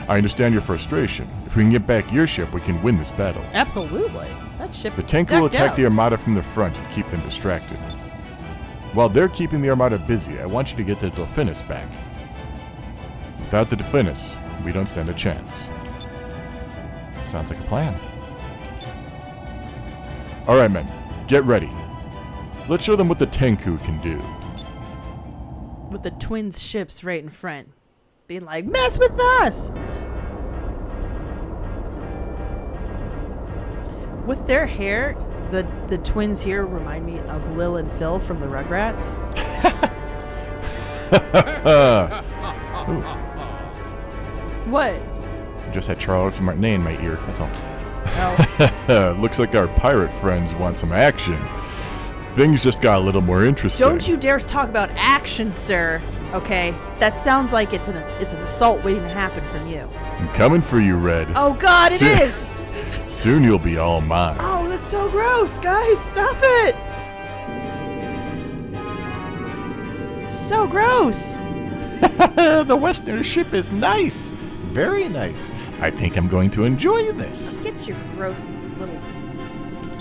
I understand your frustration. If we can get back your ship, we can win this battle. Absolutely. That ship The is Tenku will decked attack out. the Armada from the front and keep them distracted. While they're keeping the Armada busy, I want you to get the Delphinus back. Without the Delphinus, we don't stand a chance. Sounds like a plan. Alright, men. Get ready. Let's show them what the Tenku can do. With the twins' ships right in front. Being like, mess with us! With their hair, the twins here remind me of Lil and Phil from the Rugrats. What? I just had Charlotte from Martinet in my ear, that's all. Oh. Looks like our pirate friends want some action. Things just got a little more interesting. Don't you dare talk about action, sir. Okay? That sounds like it's an assault waiting to happen from you. I'm coming for you, Red. Oh God, it is! Soon you'll be all mine. Oh, that's so gross, guys! Stop it! So gross! The Westerner ship is nice. Very nice. I think I'm going to enjoy this. Get your gross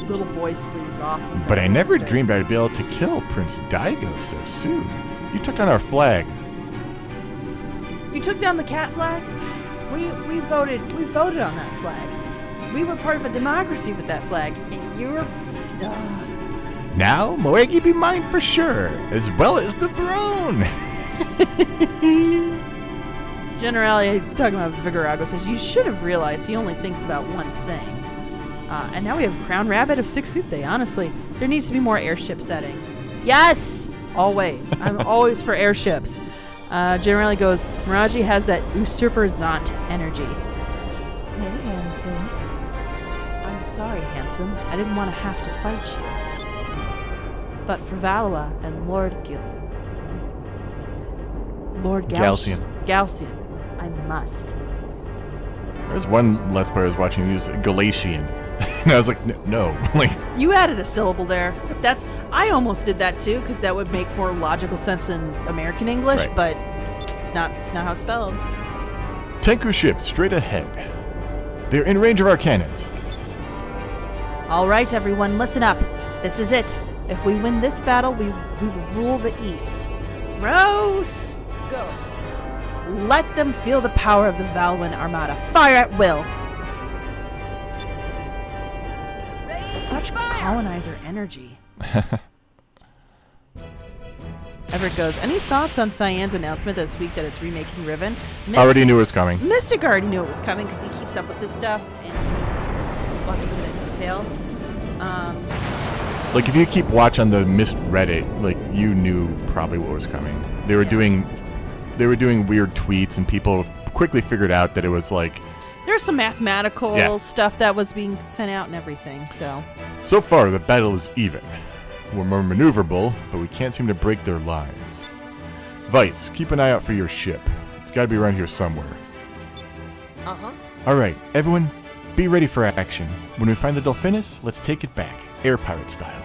little boy sleeves off. Of But that I never monster. dreamed I'd be able to kill Prince Daigo so soon. You took down our flag. You took down the cat flag? We voted on that flag. We were part of a democracy with that flag. And you're Now, Moegi be mine for sure, as well as the throne. Generally, talking about Vigarago says you should have realized he only thinks about one thing. And now we have Crown Rabbit of Six Suitsei. Honestly, there needs to be more airship settings. Yes! Always. I'm always for airships. Generally goes, Miraji has that usurper Zant energy. I'm sorry, handsome. I didn't want to have to fight you. But for Valois and Lord Galcian, I must. There's one Let's Player I was watching who was Galatian. And I was like, no. Like, You added a syllable there. I almost did that too, because that would make more logical sense in American English, Right. but It's not how it's spelled. Tenku ships straight ahead. They're in range of our cannons. All right, everyone, listen up. This is it. If we win this battle, we will rule the East. Gross! Go. Let them feel the power of the Valwyn Armada. Fire at will. Such colonizer energy. Everett goes, any thoughts on Cyan's announcement this week that it's remaking Riven? Already knew it was coming. Mystic already knew it was coming because he keeps up with this stuff and he watches it in detail. Like, if you keep watch on the Mist Reddit, like, you knew probably what was coming. They were doing weird tweets, and people quickly figured out that it was like... There's some mathematical stuff that was being sent out and everything, so... So far, the battle is even. We're more maneuverable, but we can't seem to break their lines. Vice, keep an eye out for your ship. It's got to be around here somewhere. Uh-huh. All right, everyone, be ready for action. When we find the Dolphinus, let's take it back, air pirate style.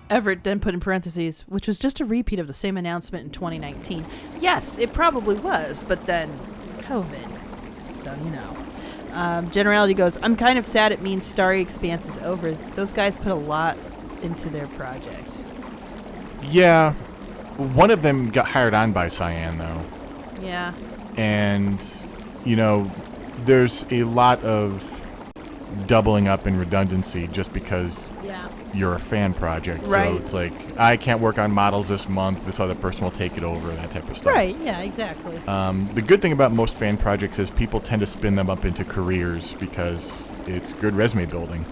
Everett then put in parentheses, which was just a repeat of the same announcement in 2019. Yes, it probably was, but then COVID. So, you know. Generality goes, I'm kind of sad it means Starry Expanse is over. Those guys put a lot into their project. Yeah. One of them got hired on by Cyan, though. Yeah. And, you know, there's a lot of doubling up in redundancy just because you're a fan project. Right. So it's like, I can't work on models this month. This other person will take it over, that type of stuff. Right, yeah, exactly. The good thing about most fan projects is people tend to spin them up into careers because it's good resume building.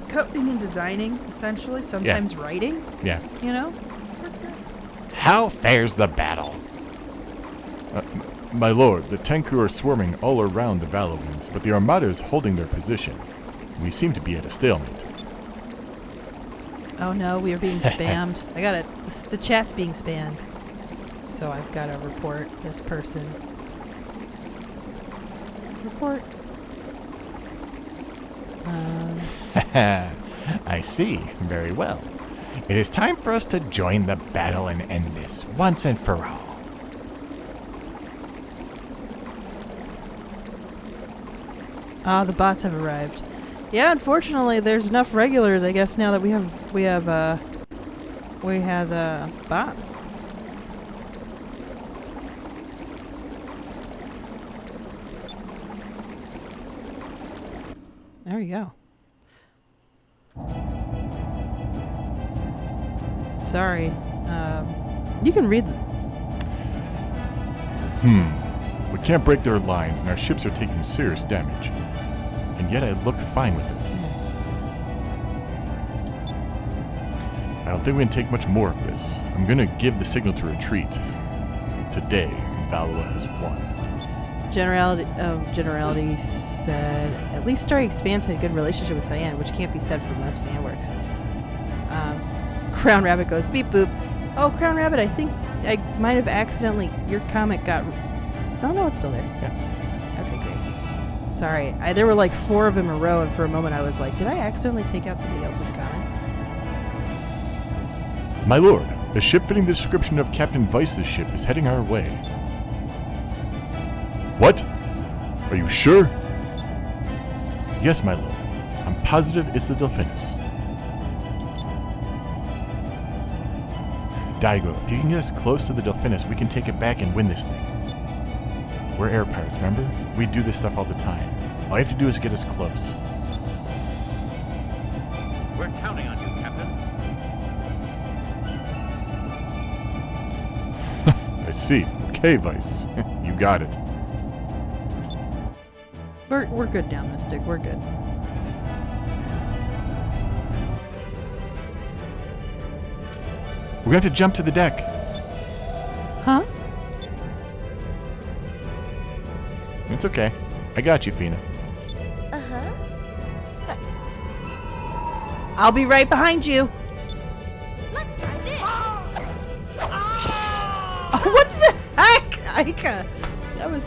Coding and designing, essentially. Sometimes writing. Yeah. You know? Works out. How fares the battle? My lord, the Tenku are swarming all around the Valorans, but the Armada is holding their position. We seem to be at a stalemate. Oh no, we are being spammed. I got it. The chat's being spammed. So I've got to report this person. Report. I see. Very well. It is time for us to join the battle and end this once and for all. Ah, the bots have arrived. Yeah, unfortunately, there's enough regulars, I guess, now that we have bots. There you go. Sorry. You can read. We can't break their lines, and our ships are taking serious damage. And yet I look fine with it. I don't think we can take much more of this. I'm gonna give the signal to retreat. Today, Valua has won. Generality said, at least Starry Expanse had a good relationship with Cyan, which can't be said for most fan works. Crown Rabbit goes, beep boop. Oh, Crown Rabbit, I think I might have accidentally, your comment got, oh no, it's still there. Yeah. Okay, great. Sorry, there were like 4 of them in a row, and for a moment I was like, did I accidentally take out somebody else's comment? My lord, a ship fitting the description of Captain Vice's ship is heading our way. What? Are you sure? Yes, my lord. I'm positive it's the Dolphinus. Daigo, if you can get us close to the Dolphinus, we can take it back and win this thing. We're air pirates, remember? We do this stuff all the time. All you have to do is get us close. We're counting on you, Captain. I see. Okay, Vice. You got it. We're good now, Mystic. We're good. We're going to have to jump to the deck. Huh? It's okay. I got you, Fina. Uh-huh. I'll be right behind you. Let's try this. Oh, what the heck? Aika. That was...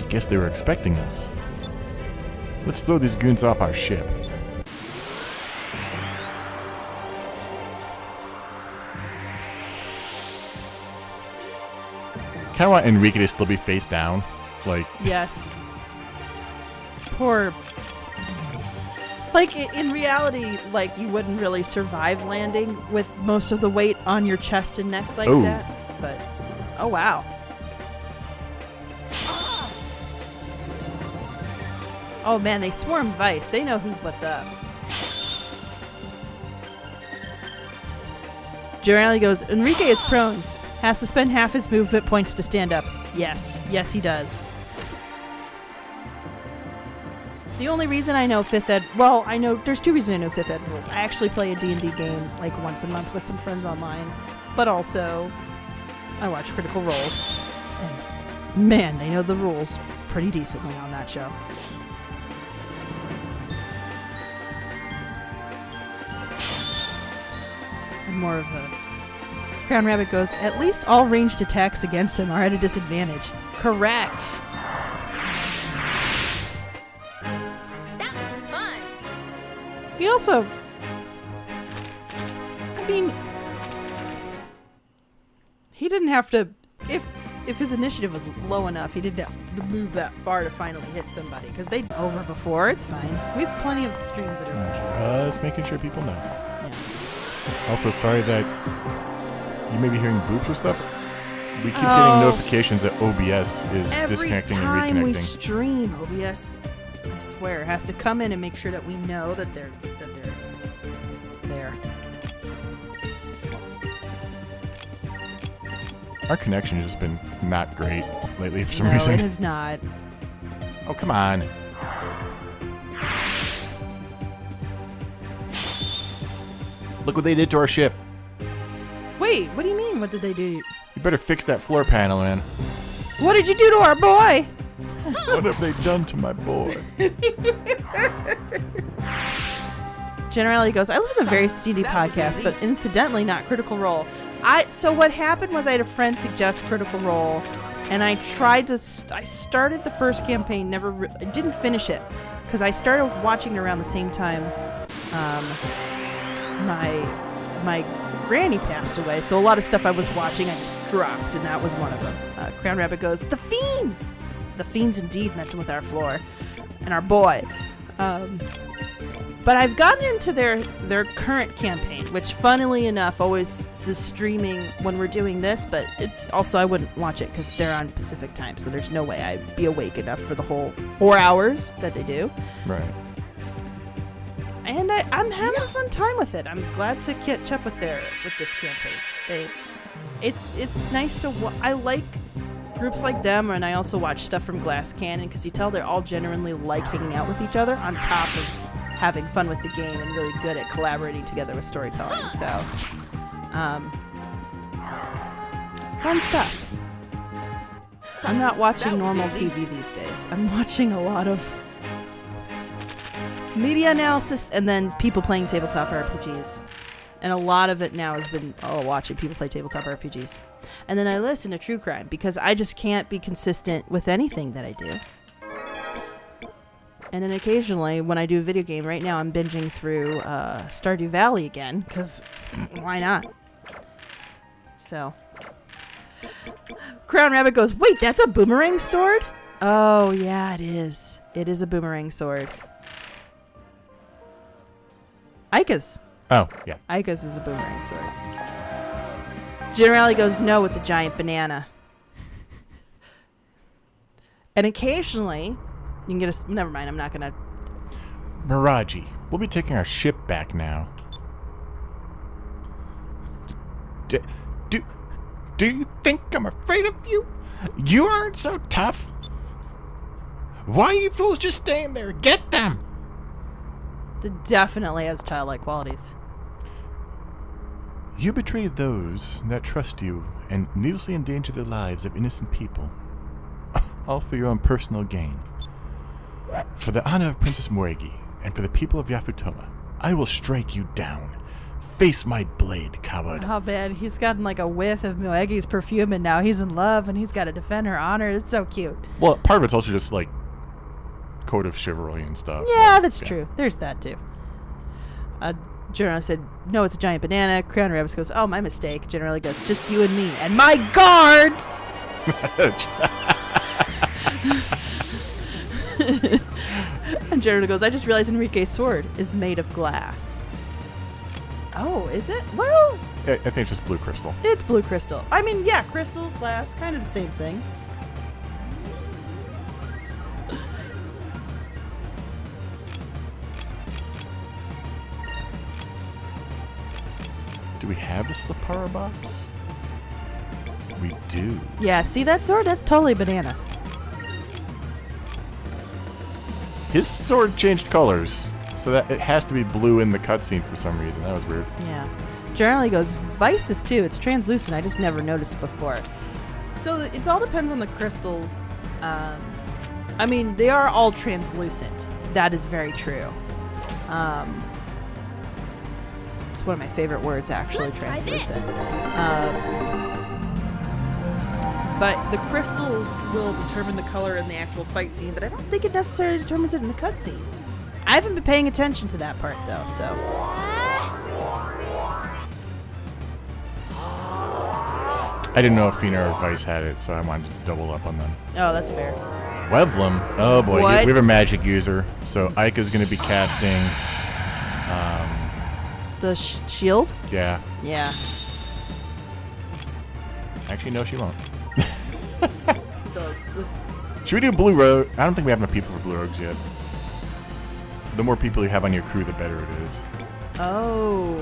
I guess they were expecting us. Let's throw these goons off our ship. kind of want Enrique to still be face down. Like. Yes. Poor. Like, in reality, like, you wouldn't really survive landing with most of the weight on your chest and neck like that. But, oh, wow. Oh, man, they swarm Vice. They know what's up. Generally goes, Enrique is prone. Has to spend half his movement points to stand up. Yes. Yes, he does. The only reason I know 5th Ed... Well, I know... There's 2 reasons I know 5th Ed rules. I actually play a D&D game, like, once a month with some friends online. But also, I watch Critical Role. And, man, they know the rules pretty decently on that show. And more of a... Crown Rabbit goes, at least all ranged attacks against him are at a disadvantage. Correct! He also, I mean, he didn't have to, if his initiative was low enough, he didn't have to move that far to finally hit somebody, because they'd over before. It's fine. We have plenty of streams that are Just making sure people know. Yeah. Also, sorry that you may be hearing boops or stuff. We keep getting notifications that OBS is disconnecting and reconnecting. Every time we stream, OBS, I swear, has to come in and make sure that we know that they're there. Our connection has just been not great lately for some reason. No, it is not. Oh, come on. Look what they did to our ship. Wait, what do you mean? What did they do? You better fix that floor panel, man. What did you do to our boy? What have they done to my boy? Generally goes, I listen to various D&D podcasts, but incidentally not Critical Role. So what happened was I had a friend suggest Critical Role, and I tried to... I started the first campaign, didn't finish it, because I started watching it around the same time my granny passed away, so a lot of stuff I was watching I just dropped, and that was one of them. Crown Rabbit goes, the fiends! The fiends indeed messing with our floor and our boy. But I've gotten into their current campaign, which funnily enough always is streaming when we're doing this, but it's also I wouldn't watch it because they're on Pacific time, so there's no way I'd be awake enough for the whole 4 hours that they do. Right. And I'm having a fun time with it. I'm glad to catch up with this campaign. It's nice to I like groups like them, and I also watch stuff from Glass Cannon because you tell they're all genuinely like hanging out with each other on top of having fun with the game and really good at collaborating together with storytelling. So, fun stuff. I'm not watching normal TV these days. I'm watching a lot of media analysis and then people playing tabletop RPGs. And a lot of it now has been watching people play tabletop RPGs. And then I listen to true crime because I just can't be consistent with anything that I do. And then occasionally, when I do a video game, right now I'm binging through Stardew Valley again, because why not? So, Crown Rabbit goes, wait, that's a boomerang sword? Oh, yeah, it is. It is a boomerang sword. Ika's. Oh, yeah. Ika's is a boomerang sword. Generally goes, no, it's a giant banana. And occasionally... You can get never mind, I'm not gonna... Miraji, we'll be taking our ship back now. Do you think I'm afraid of you? You aren't so tough. Why are you fools just staying there? Get them! It definitely has childlike qualities. You betray those that trust you and needlessly endanger the lives of innocent people. All for your own personal gain. For the honor of Princess Moregi, and for the people of Yafutoman, I will strike you down. Face my blade, coward. Oh man, he's gotten like a whiff of Moegi's perfume, and now he's in love, and he's got to defend her honor. It's so cute. Well, part of it's also just like code of chivalry and stuff. Yeah, that's true. There's that too. General said, no, it's a giant banana. Crown Rabbit goes, oh, my mistake. Generally goes, just you and me. And my guards! And Jared goes, I just realized Enrique's sword is made of glass. Oh, is it? Well, I think it's just blue crystal. It's blue crystal. I mean, yeah, crystal, glass, kind of the same thing. Do we have a Slipara box? We do. Yeah, see that sword? That's totally banana. His sword changed colors, so that it has to be blue in the cutscene for some reason. That was weird. Yeah. Generally goes, Vice is too. It's translucent. I just never noticed before. So it all depends on the crystals. I mean, they are all translucent. That is very true. It's one of my favorite words, actually, translucent. But the crystals will determine the color in the actual fight scene, but I don't think it necessarily determines it in the cutscene. I haven't been paying attention to that part, though, so. I didn't know if Fina or Vice had it, so I wanted to double up on them. Oh, that's fair. Weblam. Oh, boy. What? We have a magic user, so Aika's going to be casting... The shield? Yeah. Yeah. Actually, no, she won't. Those. Should we do Blue Rogue? I don't think we have enough people for Blue Rogues yet. The more people you have on your crew, the better it is. Oh.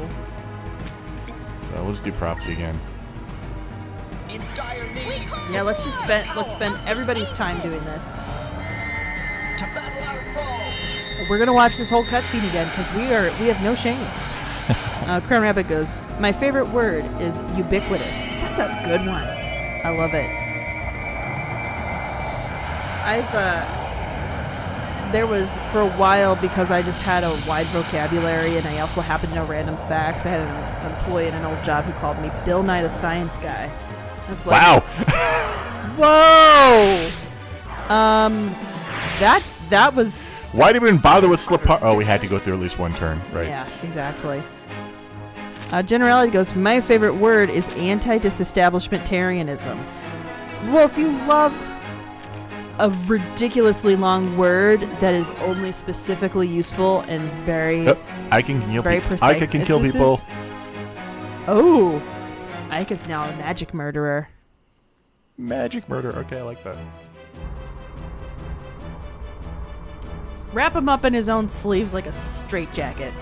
So we'll just do Prophecy again. Yeah, let's spend everybody's time doing this. We're gonna watch this whole cutscene again because we have no shame. Crown Rabbit goes, my favorite word is ubiquitous. That's a good one. I love it. There was, for a while, because I just had a wide vocabulary and I also happened to know random facts, I had an employee at an old job who called me Bill Nye the Science Guy. That's like, wow! Whoa! That was... Why did we even bother with Slipara? Oh, we had to go through at least one turn, right? Yeah, exactly. Generality goes, my favorite word is anti-disestablishmentarianism. Well, if you love a ridiculously long word that is only specifically useful and very, I can kill very people. precise Aika can kill people. Oh, Aika's now a magic murderer. Magic murder. Okay, I like that. Wrap him up in his own sleeves like a straitjacket.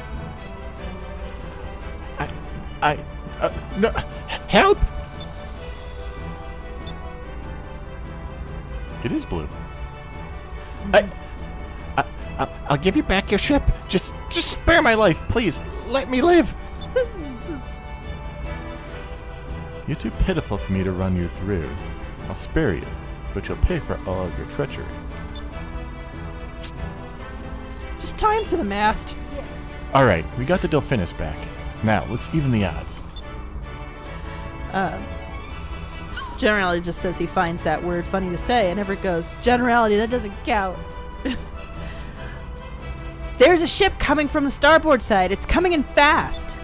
No, help! It is blue. I'll give you back your ship. Just spare my life, please. Let me live. You're too pitiful for me to run you through. I'll spare you, but you'll pay for all of your treachery. Just tie him to the mast. All right, we got the Delphinus back. Now, let's even the odds. Generality just says he finds that word funny to say, and Everett goes, Generality, that doesn't count. There's a ship coming from the starboard side. It's coming in fast.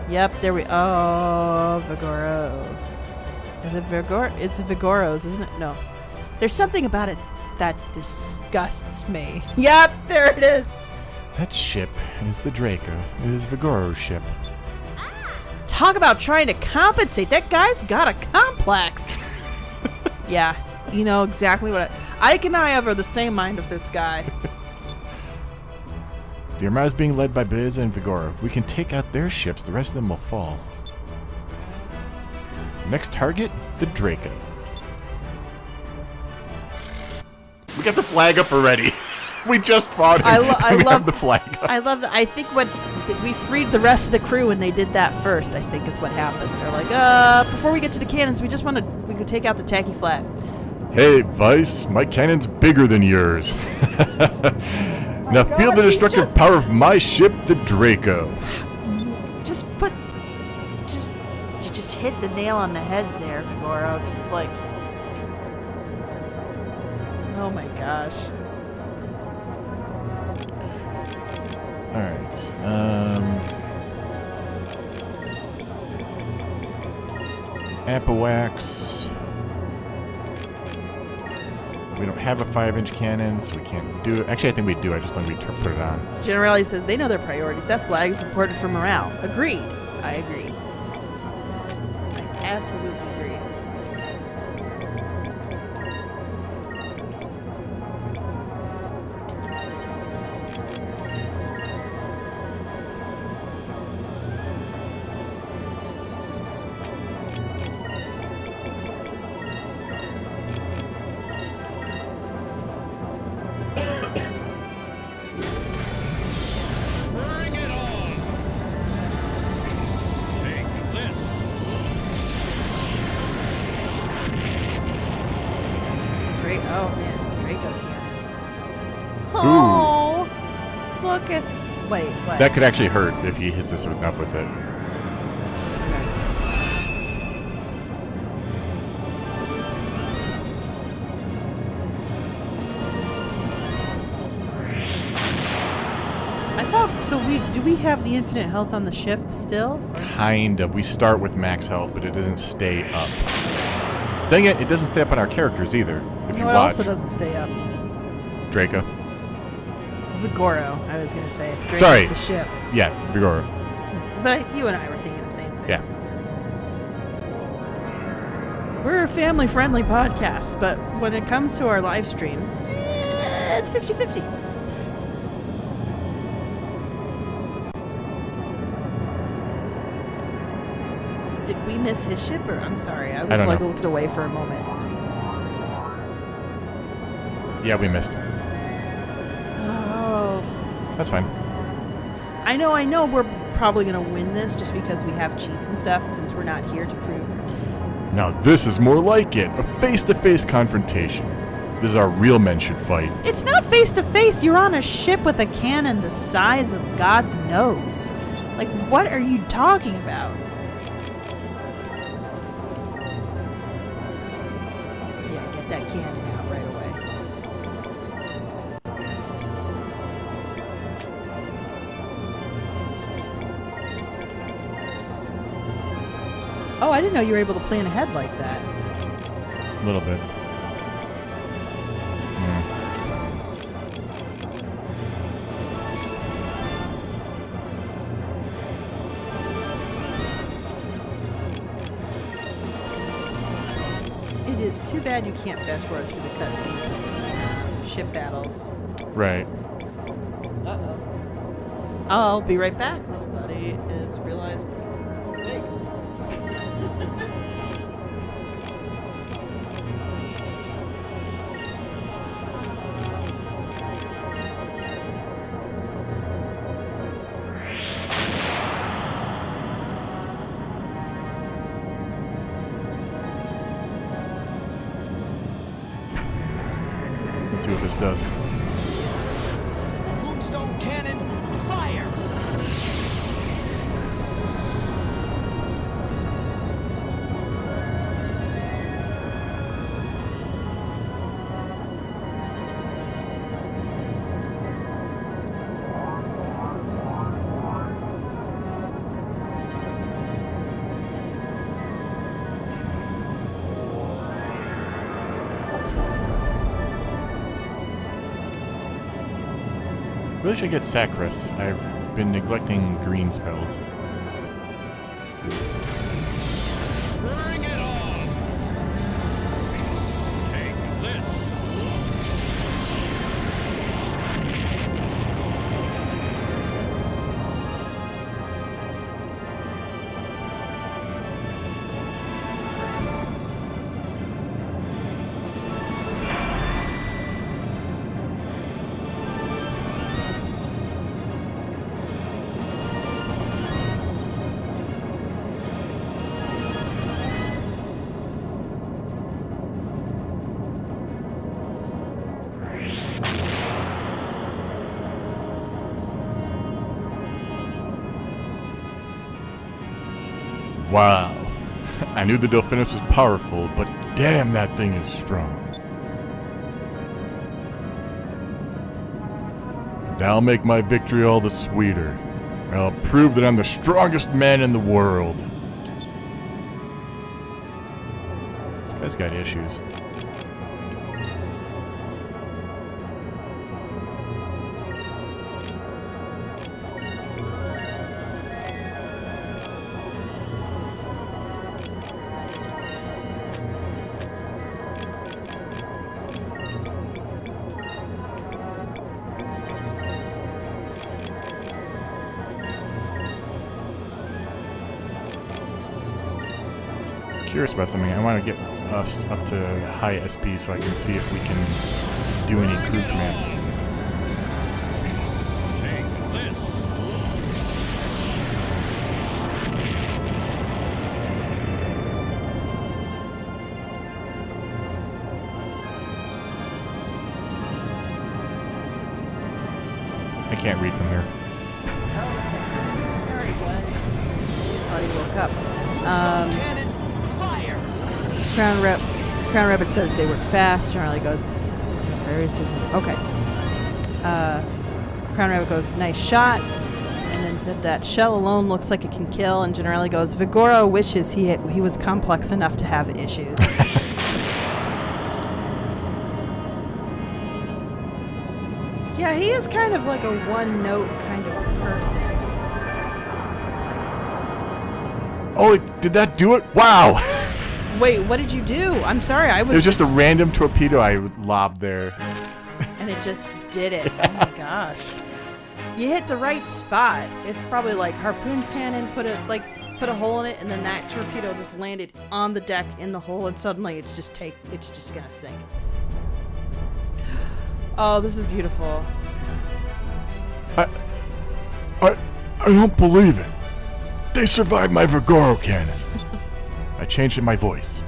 Yep, there we... Oh, Vigoro. Is it Vigor? It's Vigoros, isn't it? No. There's something about it that disgusts me. Yep, there it is. That ship is the Draco. It is Vigoro's ship. Talk about trying to compensate. That guy's got a complex. Yeah, you know exactly what Ike and I have the same mind of this guy. The Armada is being led by Biz and Vigoro. If we can take out their ships, the rest of them will fall. Next target, the Draco. We got the flag up already. We just fought him. I love the flag up. I love that. I think when we freed the rest of the crew and they did that first, I think is what happened. They're like, before we get to the cannons, we could take out the tacky flag. Hey, Vice, my cannon's bigger than yours. Now feel the destructive power of my ship, the Draco. You just hit the nail on the head there, Vigoro. Just like, oh my gosh. All right. Apowax. We don't have a 5-inch cannon, so we can't do it. Actually, I think we do. I just think we put it on. Generali says they know their priorities. That flag is important for morale. Agreed. I agree. I absolutely agree. That could actually hurt if he hits us enough with it. I thought so. Do we have the infinite health on the ship still? Kind of. We start with max health, but it doesn't stay up. Dang it! It doesn't stay up on our characters either. If you watch. What also doesn't stay up? Draco. Vigoro, I was going to say. Draco's Sorry. The ship. Yeah, Vigoro. But you and I were thinking the same thing. Yeah. We're a family-friendly podcast, but when it comes to our live stream, it's 50-50. Did we miss his ship? Or I'm sorry, I was looked away for a moment. Yeah, we missed. That's fine. I know. We're probably going to win this just because we have cheats and stuff since we're not here to prove. Now this is more like it. A face-to-face confrontation. This is how real men should fight. It's not face-to-face. You're on a ship with a cannon the size of God's nose. Like, what are you talking about? Yeah, get that cannon out right away. Oh, I didn't know you were able to plan ahead like that. A little bit. It is too bad you can't fast forward through the cutscenes with the ship battles. Right. Uh-oh. I'll be right back. Little buddy is realized it's fake. Let's see what this does. Moonstone cannon, fire! Really should get Sacris. I've been neglecting green spells. Bring it on! Take this! Wow. I knew the Delphinus was powerful, but damn, that thing is strong. That'll make my victory all the sweeter. I'll prove that I'm the strongest man in the world. This guy's got issues. curious about something. I want to get us up to high SP so I can see if we can do any crew commands. Take this. I can't read from here. Sorry, Glenn. Thought he woke up. Cannon, fire. Crown Rabbit says they work fast. Generally goes, very soon. Okay. Crown Rabbit goes, nice shot. And then said that shell alone looks like it can kill. And Generally goes, Vigoro wishes he was complex enough to have issues. Yeah, he is kind of like a one-note kind of person. Oh, did that do it? Wow! Wait, what did you do? I'm sorry, It was just a random torpedo I lobbed there. And it just did it. Oh my gosh. You hit the right spot. It's probably like harpoon cannon, put a hole in it, and then that torpedo just landed on the deck in the hole, and suddenly it's just gonna sink. Oh, this is beautiful. I don't believe it. They survived my Vigoro cannon. I changed in my voice.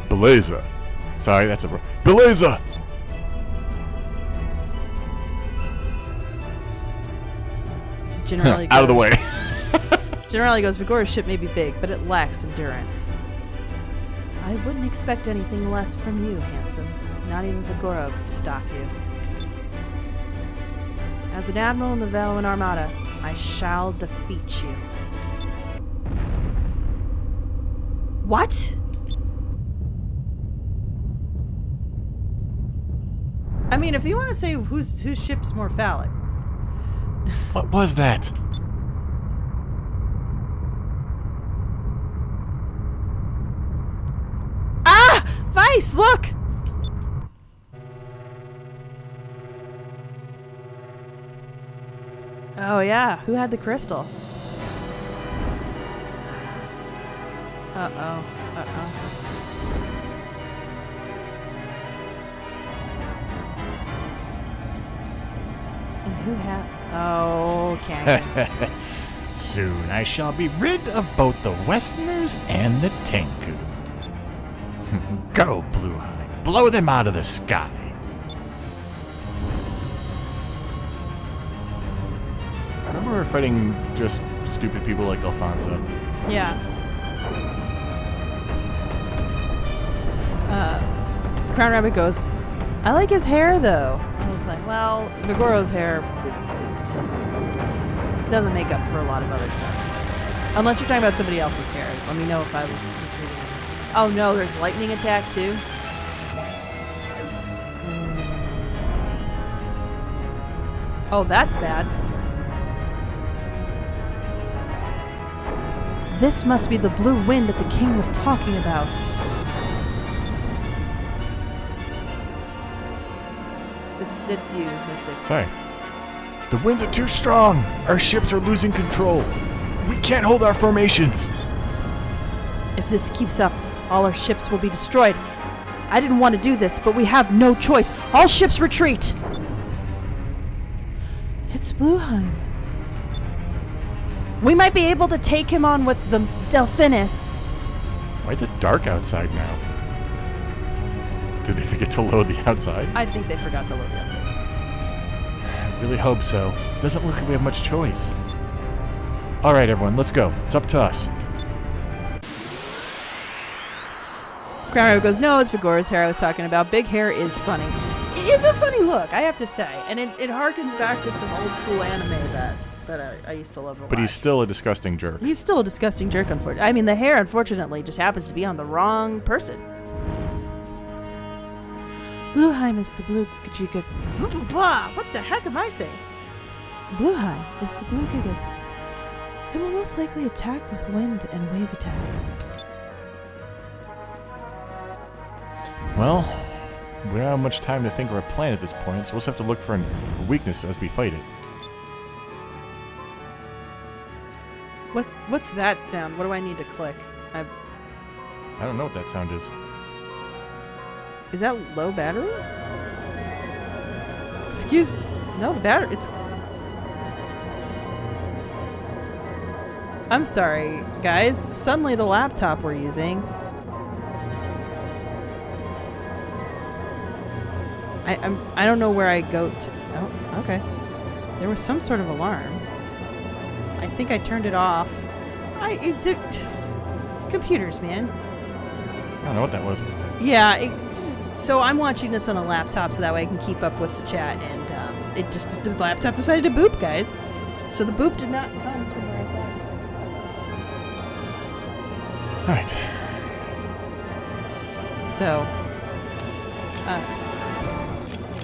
Beleza. Sorry, that's a... Beleza! Generally Out of the way. Generally goes, Vigoro's ship may be big, but it lacks endurance. I wouldn't expect anything less from you, handsome. Not even Vigoro could stop you. As an admiral in the Valoran Armada, I shall defeat you. What? I mean, if you want to say whose ship's more phallic. What was that? Ah! Vice, look! Oh yeah, who had the crystal? Uh-oh. Uh-oh. And who had... Oh, can't. Soon I shall be rid of both the Westerners and the Tenku. Go, Bluehive. Blow them out of the sky. Remember we were fighting just stupid people like Alfonso? Yeah. Crown Rabbit goes, I like his hair, though. I was like, well, Vigoro's hair, it doesn't make up for a lot of other stuff. Unless you're talking about somebody else's hair. Let me know if I was misreading it. Oh, no, there's lightning attack, too? Oh, that's bad. This must be the blue wind that the king was talking about. It's you, Mystic. Sorry. The winds are too strong. Our ships are losing control. We can't hold our formations. If this keeps up, all our ships will be destroyed. I didn't want to do this, but we have no choice. All ships retreat! It's Blueheim. We might be able to take him on with the Delphinus. Why is it dark outside now? Did they forget to load the outside? I think they forgot to load the outside. I really hope so. Doesn't look like we have much choice. Alright, everyone, let's go. It's up to us. Crown goes, no, it's Vigoro's hair I was talking about. Big hair is funny. It's a funny look, I have to say. And it harkens back to some old school anime that I used to love to watch. But he's still a disgusting jerk. He's still a disgusting jerk, unfortunately. I mean, the hair, unfortunately, just happens to be on the wrong person. Blueheim is the blue... What the heck am I saying? Blueheim is the blue gigas. It will most likely attack with wind and wave attacks. Well, we don't have much time to think of our plan at this point, so we'll just have to look for a weakness as we fight it. What's that sound? What do I need to click? I don't know what that sound is. Is that low battery? Excuse... No, the battery... It's... I'm sorry, guys. Suddenly the laptop we're using... I don't know where I go to... Oh, okay. There was some sort of alarm. I think I turned it off. Computers, man. I don't know what that was. Yeah, so I'm watching this on a laptop so that way I can keep up with the chat, and the laptop decided to boop, guys. So the boop did not come from where I thought. Alright. So,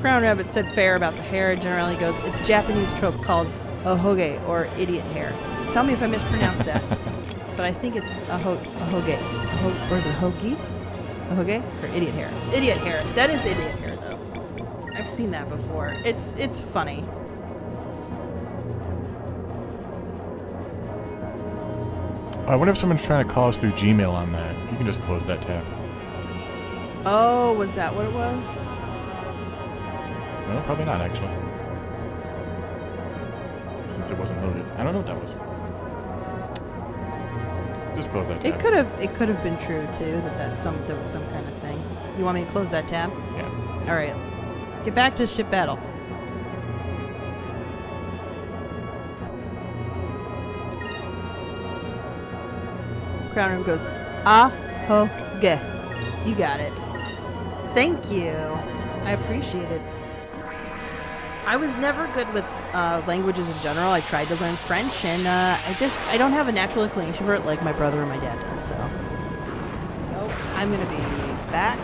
Crown Rabbit said fair about the hair. Generally goes, it's a Japanese trope called ahoge, or idiot hair. Tell me if I mispronounced that. But I think it's ahoge. Or is it hoagie? Ahoge? Or idiot hair? Idiot hair. That is idiot hair, though. I've seen that before. It's funny. I wonder if someone's trying to call us through Gmail on that. You can just close that tab. Oh, was that what it was? No, probably not, actually. Since it wasn't loaded. I don't know what that was. Just close that tab. It could have been true too there was some kind of thing. You want me to close that tab? Yeah. All right. Get back to ship battle. Crown Room goes, ahoge. You got it. Thank you. I appreciate it. I was never good with languages in general. I tried to learn French, and I don't have a natural inclination for it like my brother or my dad does, so. Nope. I'm going to be back.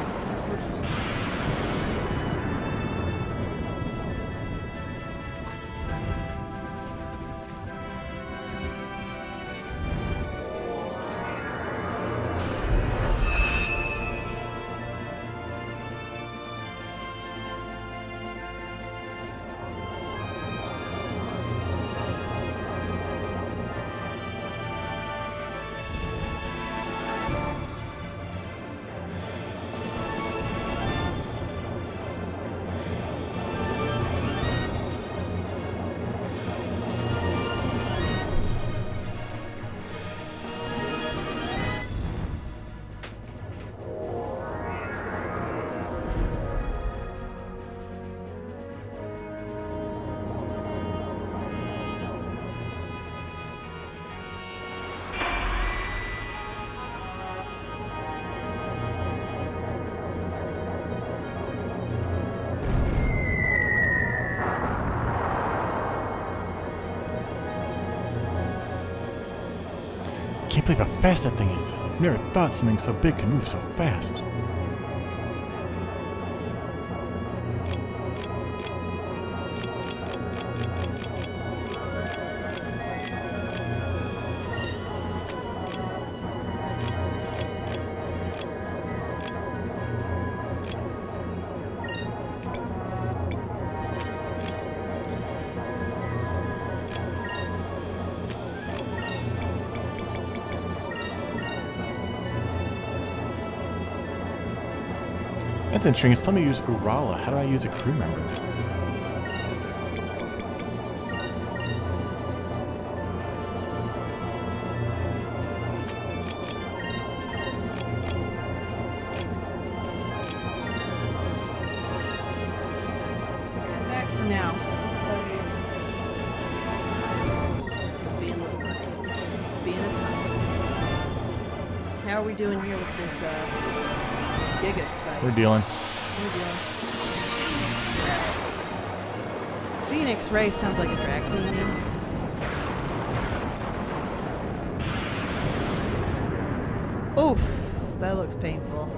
Can't believe how fast that thing is. Never thought something so big could move so fast. That's interesting. It's telling me to use Urala. How do I use a crew member? I'm back for now. It's being a little bit. It's being a time. How are we doing here with this Gigas fight? We're dealing. Phoenix Ray sounds like a drag queen name. Oof, that looks painful.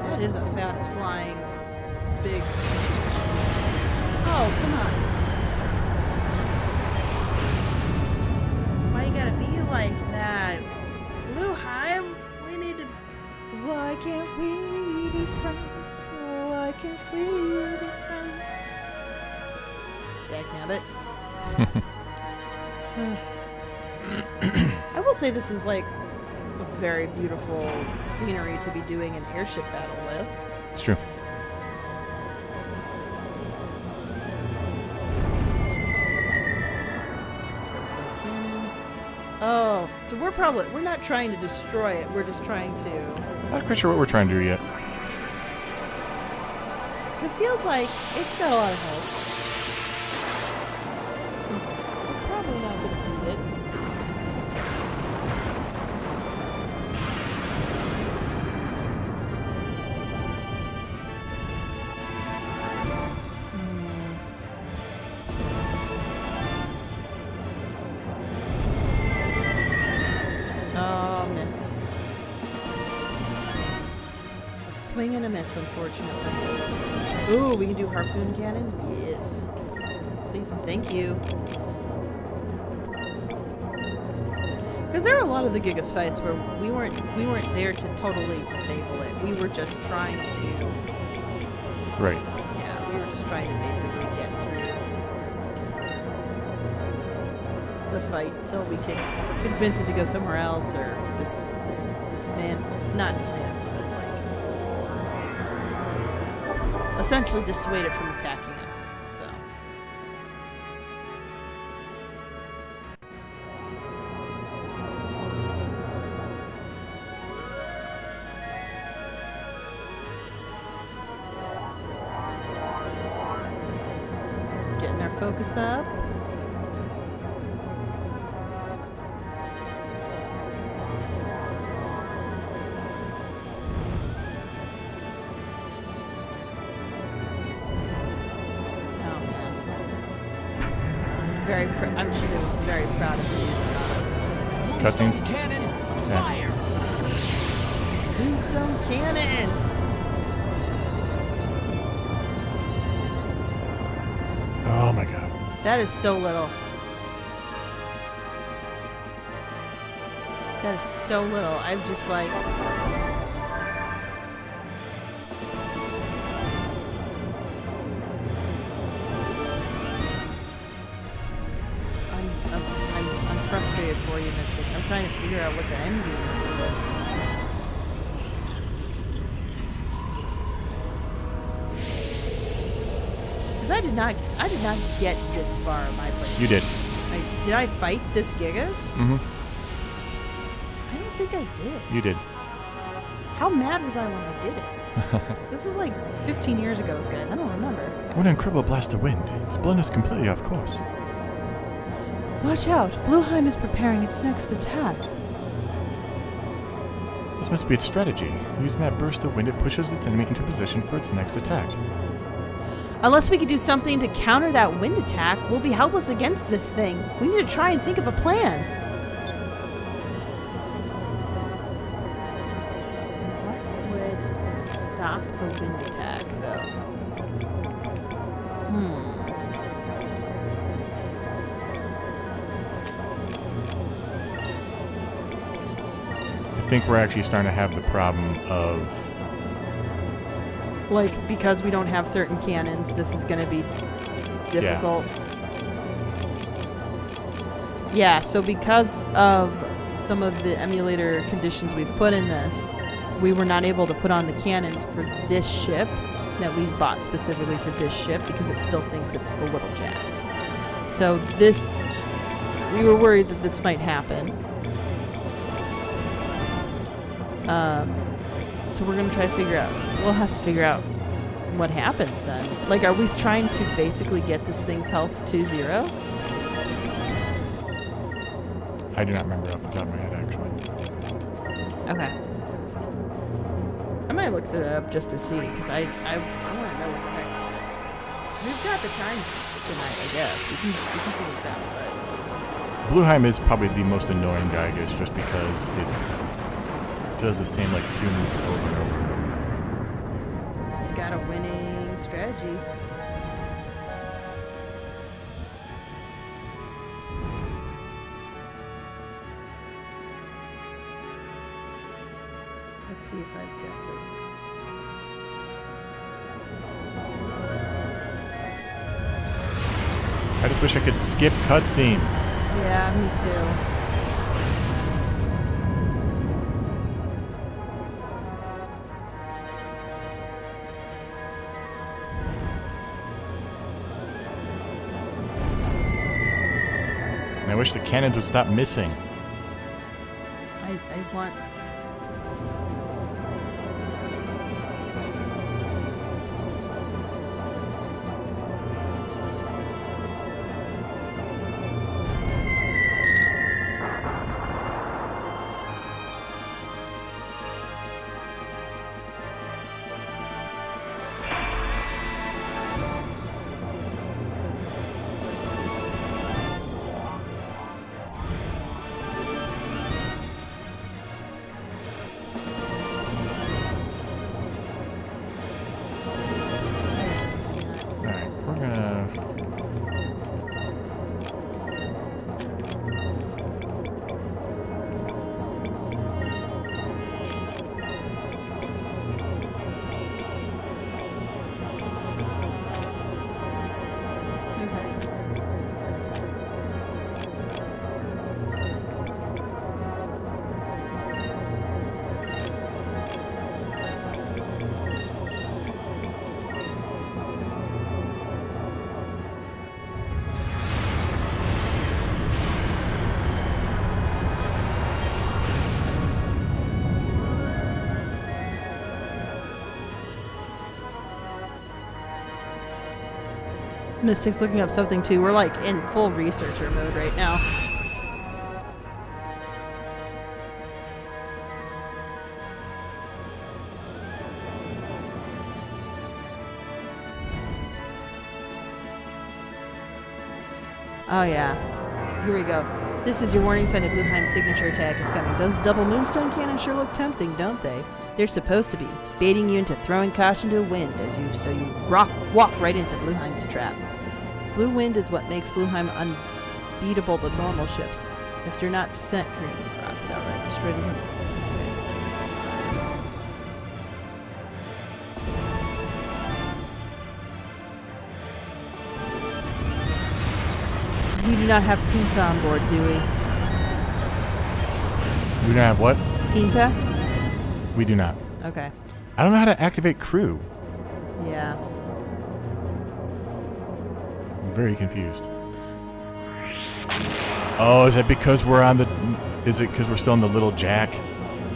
That is a fast flying big. Oh, come on. Why you gotta be like that? Blue Hive, we need to Why can't we be friends? Why can't we be friends? Dagnabbit. I will say this is like a very beautiful scenery to be doing an airship battle with. It's true. Oh, so we're not trying to destroy it. We're just trying to. Not quite sure what we're trying to do yet. Because it feels like it's got a lot of health. We're probably not going to beat it. Oh, miss. A swing and a miss, unfortunately. Ooh, we can do harpoon cannon? Yes. Please and thank you. Because there are a lot of the Gigas fights where we weren't there to totally disable it. We were just trying to. Right. Yeah, we were just trying to basically get through the fight until we could convince it to go somewhere else, or this man, not disarm, but like essentially dissuade it from attacking us. So. Getting our focus up. I'm sure they were very proud of these cutscenes. Cannon, Yeah. fire! Moonstone Cannon! Oh my god. That is so little. That is so little. I'm just like... I'm frustrated for you, Mystic. I'm trying to figure out what the end game is of this. Because I did not get this far in my playthrough. You did. Did I fight this Gigas? Mm-hmm. I don't think I did. You did. How mad was I when I did it? This was like 15 years ago, guys. I don't remember. What an incredible blast of wind. It's blown us completely off course. Watch out! Blueheim is preparing its next attack. This must be its strategy. Using that burst of wind, it pushes its enemy into position for its next attack. Unless we could do something to counter that wind attack, we'll be helpless against this thing. We need to try and think of a plan. What would stop the wind attack, though? I think we're actually starting to have the problem of... Like, because we don't have certain cannons, this is going to be difficult. Yeah, so because of some of the emulator conditions we've put in this, we were not able to put on the cannons for this ship that we've bought specifically for this ship because it still thinks it's the Little Jack. So this, we were worried that this might happen. So we're going to try to figure out, we'll have to figure out what happens then. Like, are we trying to basically get this thing's health to 0? I do not remember off the top of my head, actually. Okay. I might look that up just to see, because I want to know what the heck. We've got the time tonight, I guess. We can figure this out, but... Blueheim is probably the most annoying guy, I guess, just because it does the same, like, 2 moves over and over and over and over. It's got a winning strategy. Let's Let's see if I've got this. I just wish I could skip cutscenes. Yeah, me too. And I wish the cannons would stop missing. I want... Mystic's looking up something too. We're like in full researcher mode right now. Oh yeah. Here we go. This is your warning sign. A Blueheim signature attack is coming. Those double moonstone cannons sure look tempting, don't they? They're supposed to be, baiting you into throwing caution to the wind so you walk right into Blueheim's trap. Blue wind is what makes Blueheim unbeatable to normal ships. If you're not sent creating rocks outright, destroy the wind. We do not have Pinta on board, do we? We don't have what? Pinta? We do not. Okay. I don't know how to activate crew. Yeah. I'm very confused. Oh, is that because we're on the... Is it because we're still on the little jack?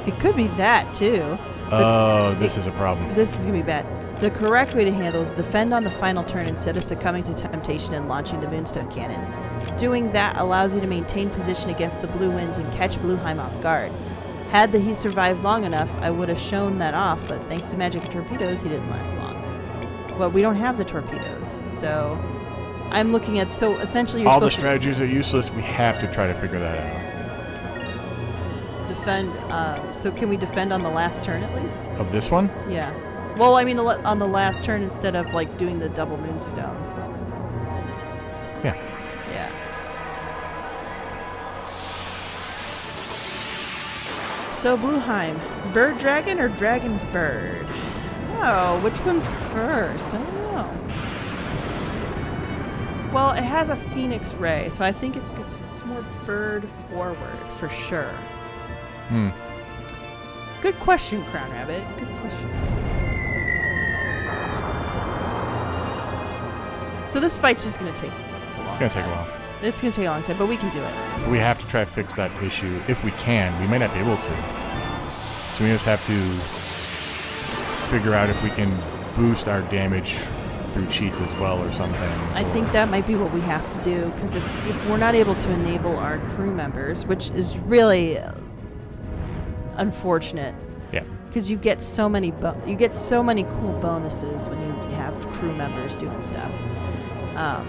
It could be that, too. Oh, this is a problem. This is going to be bad. The correct way to handle is defend on the final turn instead of succumbing to temptation and launching the Moonstone Cannon. Doing that allows you to maintain position against the blue winds and catch Blueheim off guard. Had he survived long enough, I would have shown that off, but thanks to magic and torpedoes, he didn't last long. But we don't have the torpedoes, so I'm looking at, so essentially you're all the supposed strategies are useless. We have to try to figure that out. Defend, so can we defend on the last turn at least? Of this one? Yeah. Well, I mean on the last turn instead of like doing the double moonstone. Yeah. Yeah. So Blueheim, bird dragon or dragon bird? Oh, which one's first? I don't know. Well, it has a phoenix ray, so I think it's more bird forward for sure. Hmm. Good question, Crown Rabbit. Good question. So this fight's just gonna take a long time. It's gonna take a while. It's gonna take a long time, but we can do it. We have to try to fix that issue if we can. We may not be able to. So we just have to figure out if we can boost our damage through cheats as well or something. I think that might be what we have to do, because if we're not able to enable our crew members, which is really unfortunate. Yeah. Because you get so many cool bonuses when you have crew members doing stuff. Yeah.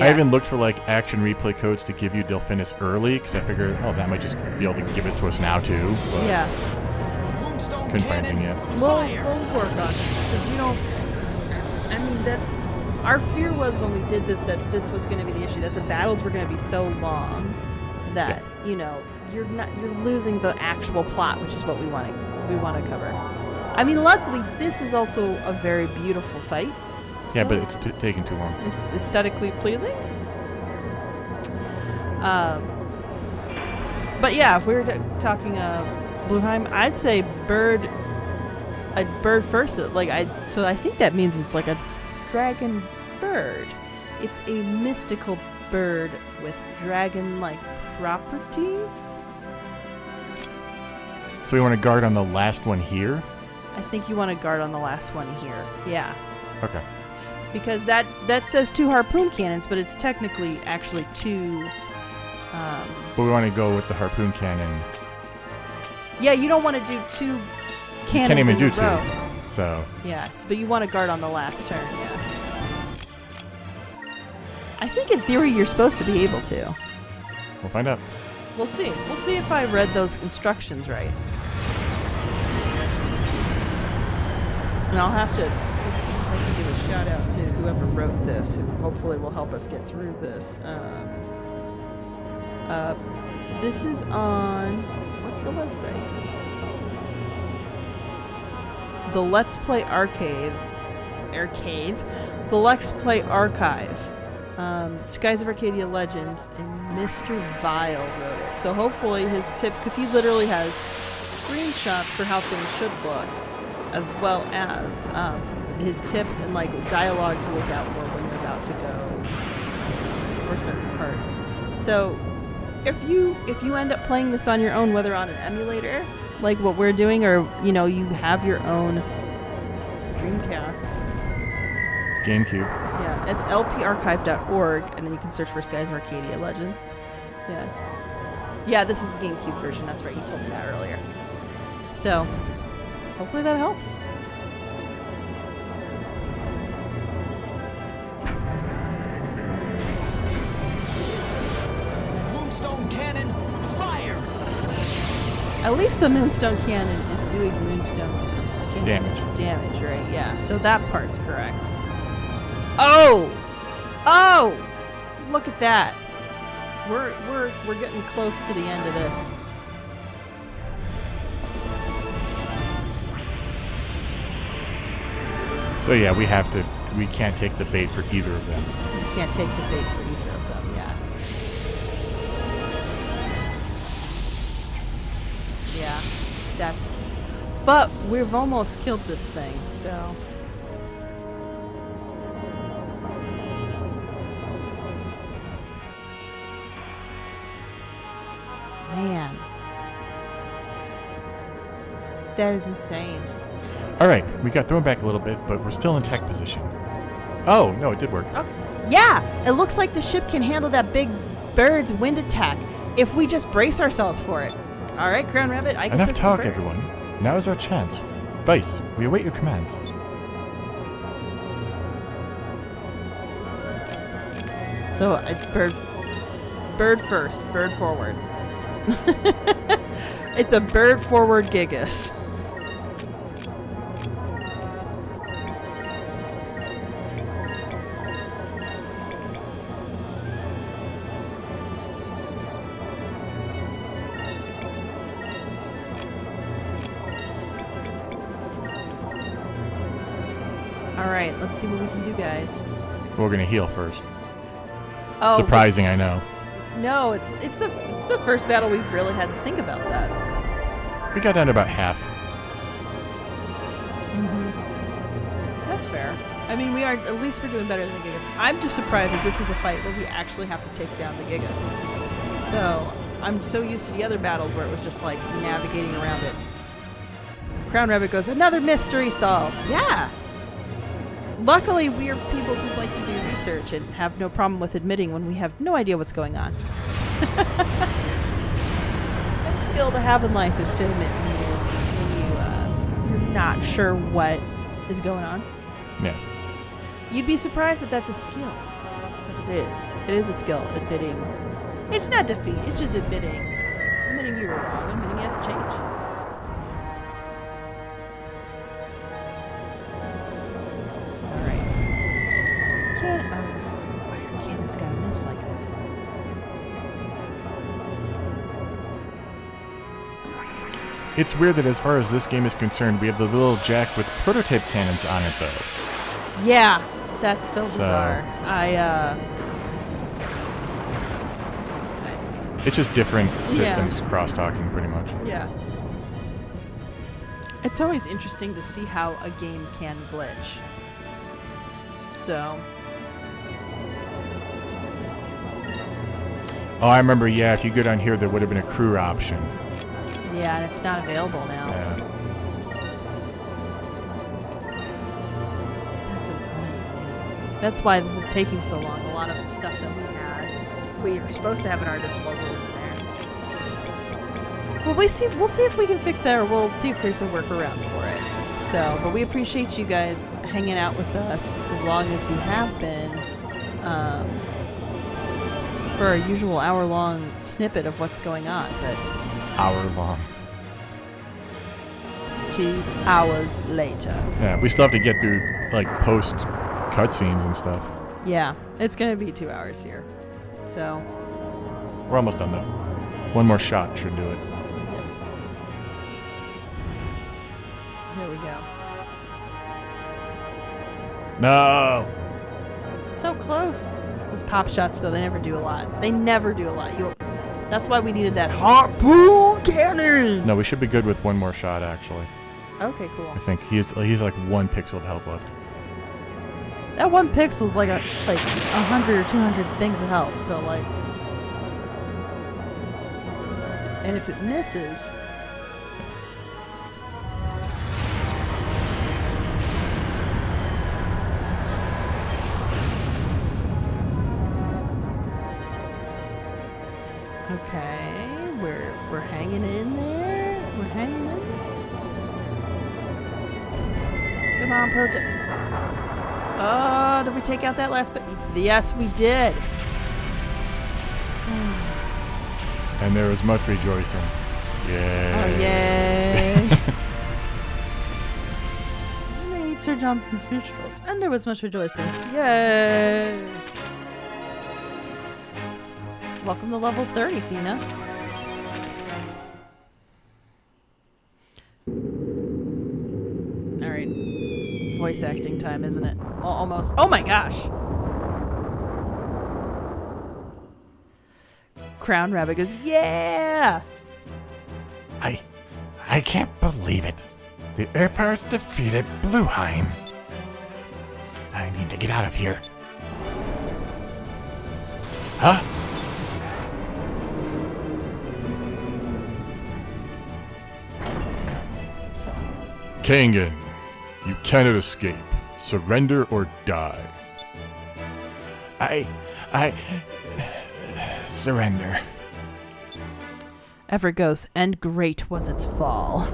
I even looked for like action replay codes to give you Delphinus early because I figured, oh, that might just be able to give it to us now too. But yeah. Couldn't find anything yet. We'll work on this because we don't. I mean, that's our fear was when we did this that this was going to be the issue, that the battles were going to be so long that you're losing the actual plot, which is what we want to cover. I mean, luckily this is also a very beautiful fight. Yeah, so but it's taking too long. It's aesthetically pleasing. But yeah, if we were talking Blueheim, I'd say bird. I'd bird first. So I think that means it's like a dragon bird. It's a mystical bird with dragon-like properties. So we want to guard on the last one here? I think you want to guard on the last one here. Yeah. Okay. Because that says 2 harpoon cannons, but it's technically actually 2. But we want to go with the harpoon cannon. Yeah, you don't want to do 2 cannons. Can't even in do a 2. row. So. Yes, but you want to guard on the last turn. Yeah. I think in theory you're supposed to be able to. We'll find out. We'll see. We'll see if I read those instructions right. And I'll have to see if I can give a shout out to whoever wrote this, who hopefully will help us get through this. This is on, what's the website? The Let's Play Archive. The Let's Play Archive. Skies of Arcadia Legends, and Mr. Vile wrote it. So hopefully his tips, because he literally has screenshots for how things should look, as well as his tips and like dialogue to look out for when you're about to go for certain parts. So if you end up playing this on your own, whether on an emulator like what we're doing, or you have your own Dreamcast, GameCube. yeah, it's lparchive.org, and then you can search for Skies of Arcadia Legends. Yeah, this is the GameCube version. That's right, you told me that earlier. So hopefully that helps. Moonstone cannon, fire! At least the Moonstone Cannon is doing Moonstone Cannon damage, right? Yeah, so that part's correct. Oh! Look at that. We're getting close to the end of this. So yeah, we can't take the bait for either of them. You can't take the bait for either of them, yeah. Yeah, but we've almost killed this thing, so. Man. That is insane. All right, we got thrown back a little bit, but we're still in tech position. Oh, no, it did work. Okay. Yeah, it looks like the ship can handle that big bird's wind attack if we just brace ourselves for it. All right, Crown Rabbit, I guess Enough this is talk, bird. everyone. Now is our chance. Vice, we await your commands. So it's bird first, bird forward. It's a bird forward gigas. Alright, let's see what we can do, guys. We're going to heal first. Oh, surprising, I know. No, it's the first battle we've really had to think about that. We got down to about half. Mm-hmm. That's fair. I mean, at least we're doing better than the Gigas. I'm just surprised that this is a fight where we actually have to take down the Gigas. So, I'm so used to the other battles where it was just like navigating around it. Crown Rabbit goes, another mystery solved. Yeah. Luckily, we're people who like to do research and have no problem with admitting when we have no idea what's going on. That skill to have in life is to admit when you're not sure what is going on. Yeah. You'd be surprised that that's a skill. But it is. It is a skill, admitting. It's not defeat, it's just admitting you were wrong, admitting you have to change. Why are cannons gotta miss like that? It's weird that as far as this game is concerned, we have the little jack with prototype cannons on it, though. Yeah, that's so bizarre. It's just different systems cross-talking, pretty much. Yeah. It's always interesting to see how a game can glitch. So. Oh, I remember, yeah, if you go down here, there would have been a crew option. Yeah, and it's not available now. Yeah. That's annoying, man. That's why this is taking so long. A lot of the stuff that we are supposed to have at our disposal isn't there. Well, we'll see if we can fix that, or we'll see if there's a workaround for it. So, but we appreciate you guys hanging out with us as long as you have been. For our usual hour-long snippet of what's going on, but Hour-long. 2 hours later. Yeah, we still have to get through, like, post cutscenes and stuff. Yeah, it's gonna be 2 hours here. So. We're almost done, though. One more shot should do it. Yes. There we go. No! So close. Those pop shots, though, they never do a lot. They never do a lot. That's why we needed that harpoon cannon. No, we should be good with one more shot, actually. Okay, cool. I think he's like 1 pixel of health left. That 1 pixel's like 100 or 200 things of health. So like, and if it misses. Okay, we're hanging in there. We're hanging in there. Come on, Proto. Oh, did we take out that last bit? Yes, we did. And there was much rejoicing. Yay. Oh, yay. And they ate Sir Jonathan's vegetables, and there was much rejoicing. Yay. Welcome to level 30, Fina. Alright. Voice acting time, isn't it? Almost. Oh my gosh! Crown Rabbit goes, yeah! I can't believe it. The Empire's defeated Blueheim. I need to get out of here. Huh? Kangan, you cannot escape. Surrender or die. I surrender. Everett goes, and great was its fall.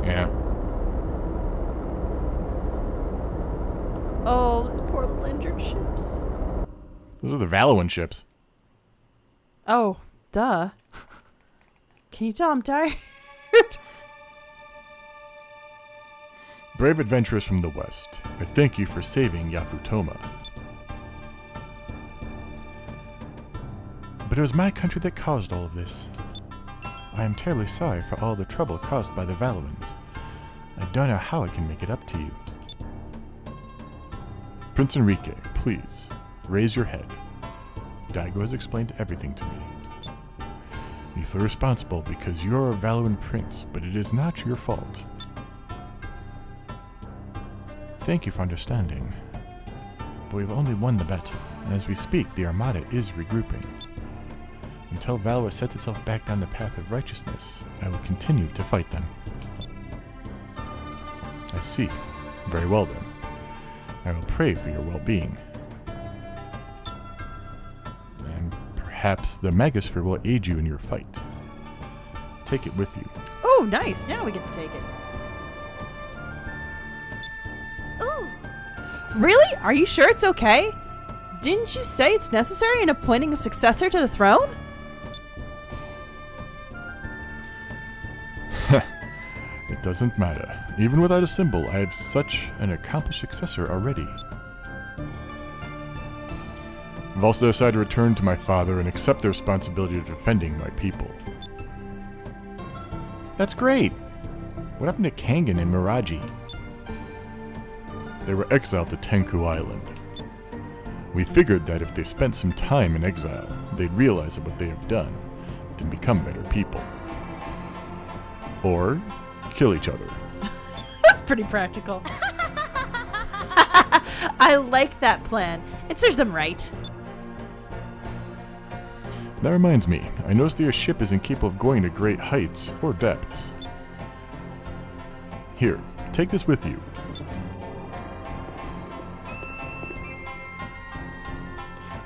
Yeah. Oh, the poor little injured ships. Those are the Valuan ships. Oh, duh. Can you tell I'm tired? Brave adventurers from the West, I thank you for saving Yafutoman. But it was my country that caused all of this. I am terribly sorry for all the trouble caused by the Valuans. I don't know how I can make it up to you. Prince Enrique, please, raise your head. Daigo has explained everything to me. You feel responsible because you're a Valuan prince, but it is not your fault. Thank you for understanding. But we've only won the battle, and as we speak, the Armada is regrouping. Until Valor sets itself back down the path of righteousness, I will continue to fight them. I see. Very well then. I will pray for your well-being. And perhaps the Megasphere will aid you in your fight. Take it with you. Oh, nice. Now we get to take it. Ooh. Really? Are you sure it's okay? Didn't you say it's necessary in appointing a successor to the throne? It doesn't matter. Even without a symbol, I have such an accomplished successor already. I've also decided to return to my father and accept the responsibility of defending my people. That's great! What happened to Kangen and Miraji? They were exiled to Tenku Island. We figured that if they spent some time in exile, they'd realize that what they have done and become better people. Or kill each other. That's pretty practical. I like that plan. It serves them right. That reminds me, I noticed that your ship isn't capable of going to great heights or depths. Here, take this with you.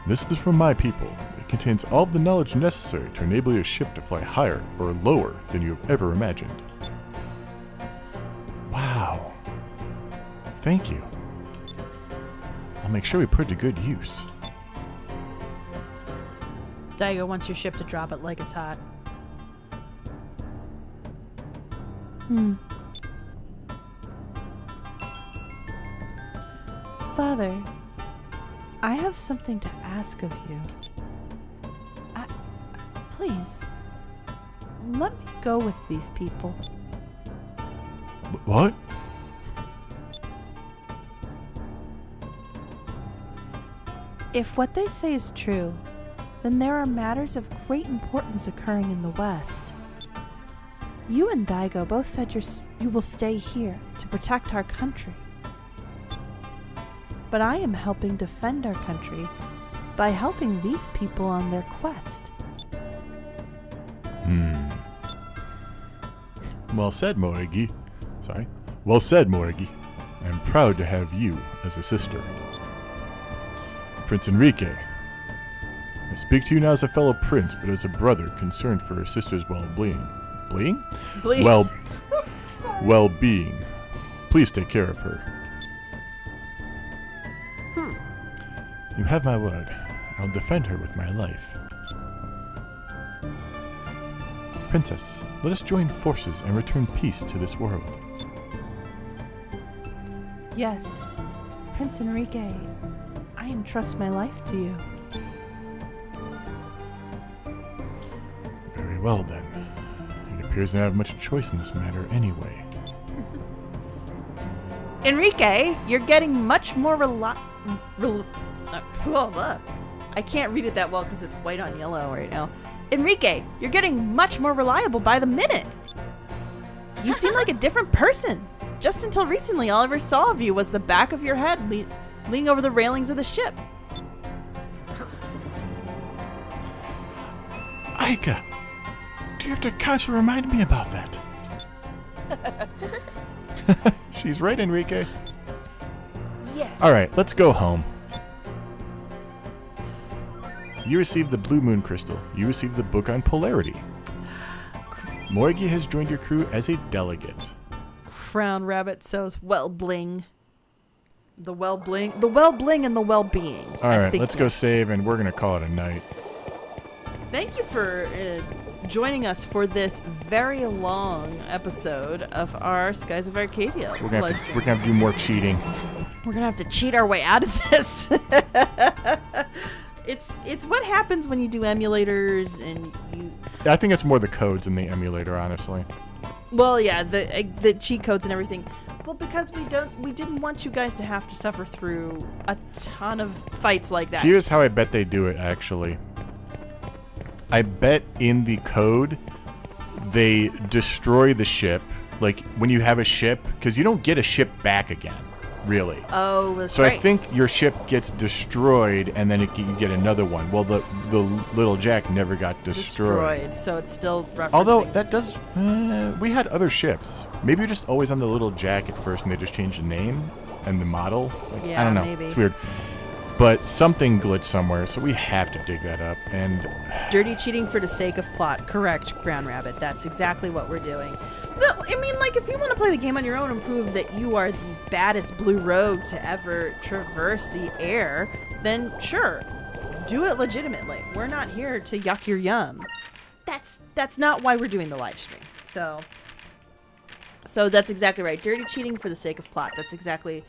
This is from my people. It contains all of the knowledge necessary to enable your ship to fly higher or lower than you have ever imagined. Wow. Thank you. I'll make sure we put it to good use. Daigo wants your ship to drop it like it's hot. Father, I have something to ask of you. Please, let me go with these people. What? If what they say is true, then there are matters of great importance occurring in the West. You and Daigo both said you will stay here to protect our country. But I am helping defend our country by helping these people on their quest. Well said, Morigi. Well said, Morigi. I am proud to have you as a sister. Prince Enrique. I speak to you not as a fellow prince, but as a brother concerned for her sister's well-being. Well-being. Please take care of her. You have my word. I'll defend her with my life. Princess, let us join forces and return peace to this world. Yes, Prince Enrique, I entrust my life to you. Very well then. It appears to have much choice in this matter anyway. Enrique, you're getting much more I can't read it that well because it's white on yellow right now. Enrique, you're getting much more reliable by the minute. You seem like a different person. Just until recently, all I ever saw of you was the back of your head leaning over the railings of the ship. Aika, do you have to constantly remind me about that? She's right, Enrique. Yes. Alright, let's go home. You received the Blue Moon Crystal. You received the book on polarity. Morigi has joined your crew as a delegate. Crown Rabbit says, well bling. The well-bling and the well-being. Alright, let's go save and we're going to call it a night. Thank you for joining us for this very long episode of our Skies of Arcadia. We're gonna have to do more cheating. We're going to have to cheat our way out of this. It's what happens when you do emulators and you... I think it's more the codes in the emulator, honestly. Well, yeah, the cheat codes and everything. Well, because we didn't want you guys to have to suffer through a ton of fights like that. Here's how I bet they do it, actually. I bet in the code, they destroy the ship. Like, when you have a ship, because you don't get a ship back again, really. Oh, that's so right. I think your ship gets destroyed, and then you get another one. Well, the Little Jack never got destroyed. So it's still referencing. Although, that does... we had other ships. Maybe you're just always on the Little Jack at first, and they just changed the name and the model. Like, yeah, I don't know. Maybe. It's weird. But something glitched somewhere, so we have to dig that up. And dirty cheating for the sake of plot. Correct, Ground Rabbit. That's exactly what we're doing. But, I mean, like, if you want to play the game on your own and prove that you are the baddest blue rogue to ever traverse the air, then sure, do it legitimately. We're not here to yuck your yum. That's not why we're doing the live stream. So that's exactly right. Dirty cheating for the sake of plot. That's exactly...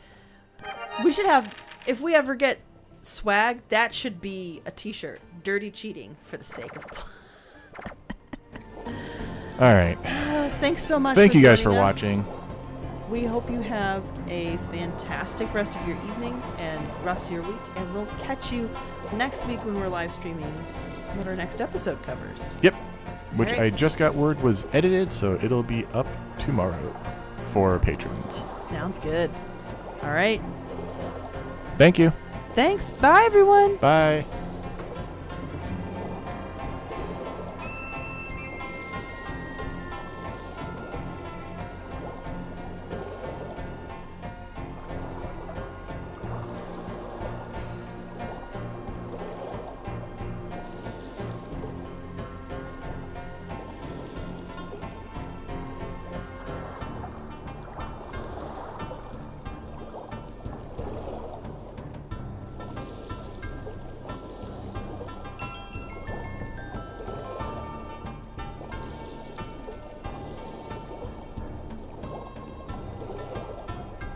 We should have... If we ever get swag, that should be a t-shirt. Dirty cheating for the sake of plot. All right. Thanks so much. Thank you guys for joining us. watching. We hope you have a fantastic rest of your evening and rest of your week, and we'll catch you next week when we're live streaming what our next episode covers. Yep. Which I just got word was edited, so it'll be up tomorrow for patrons. Sounds good. All right. Thank you. Thanks. Bye, everyone. Bye.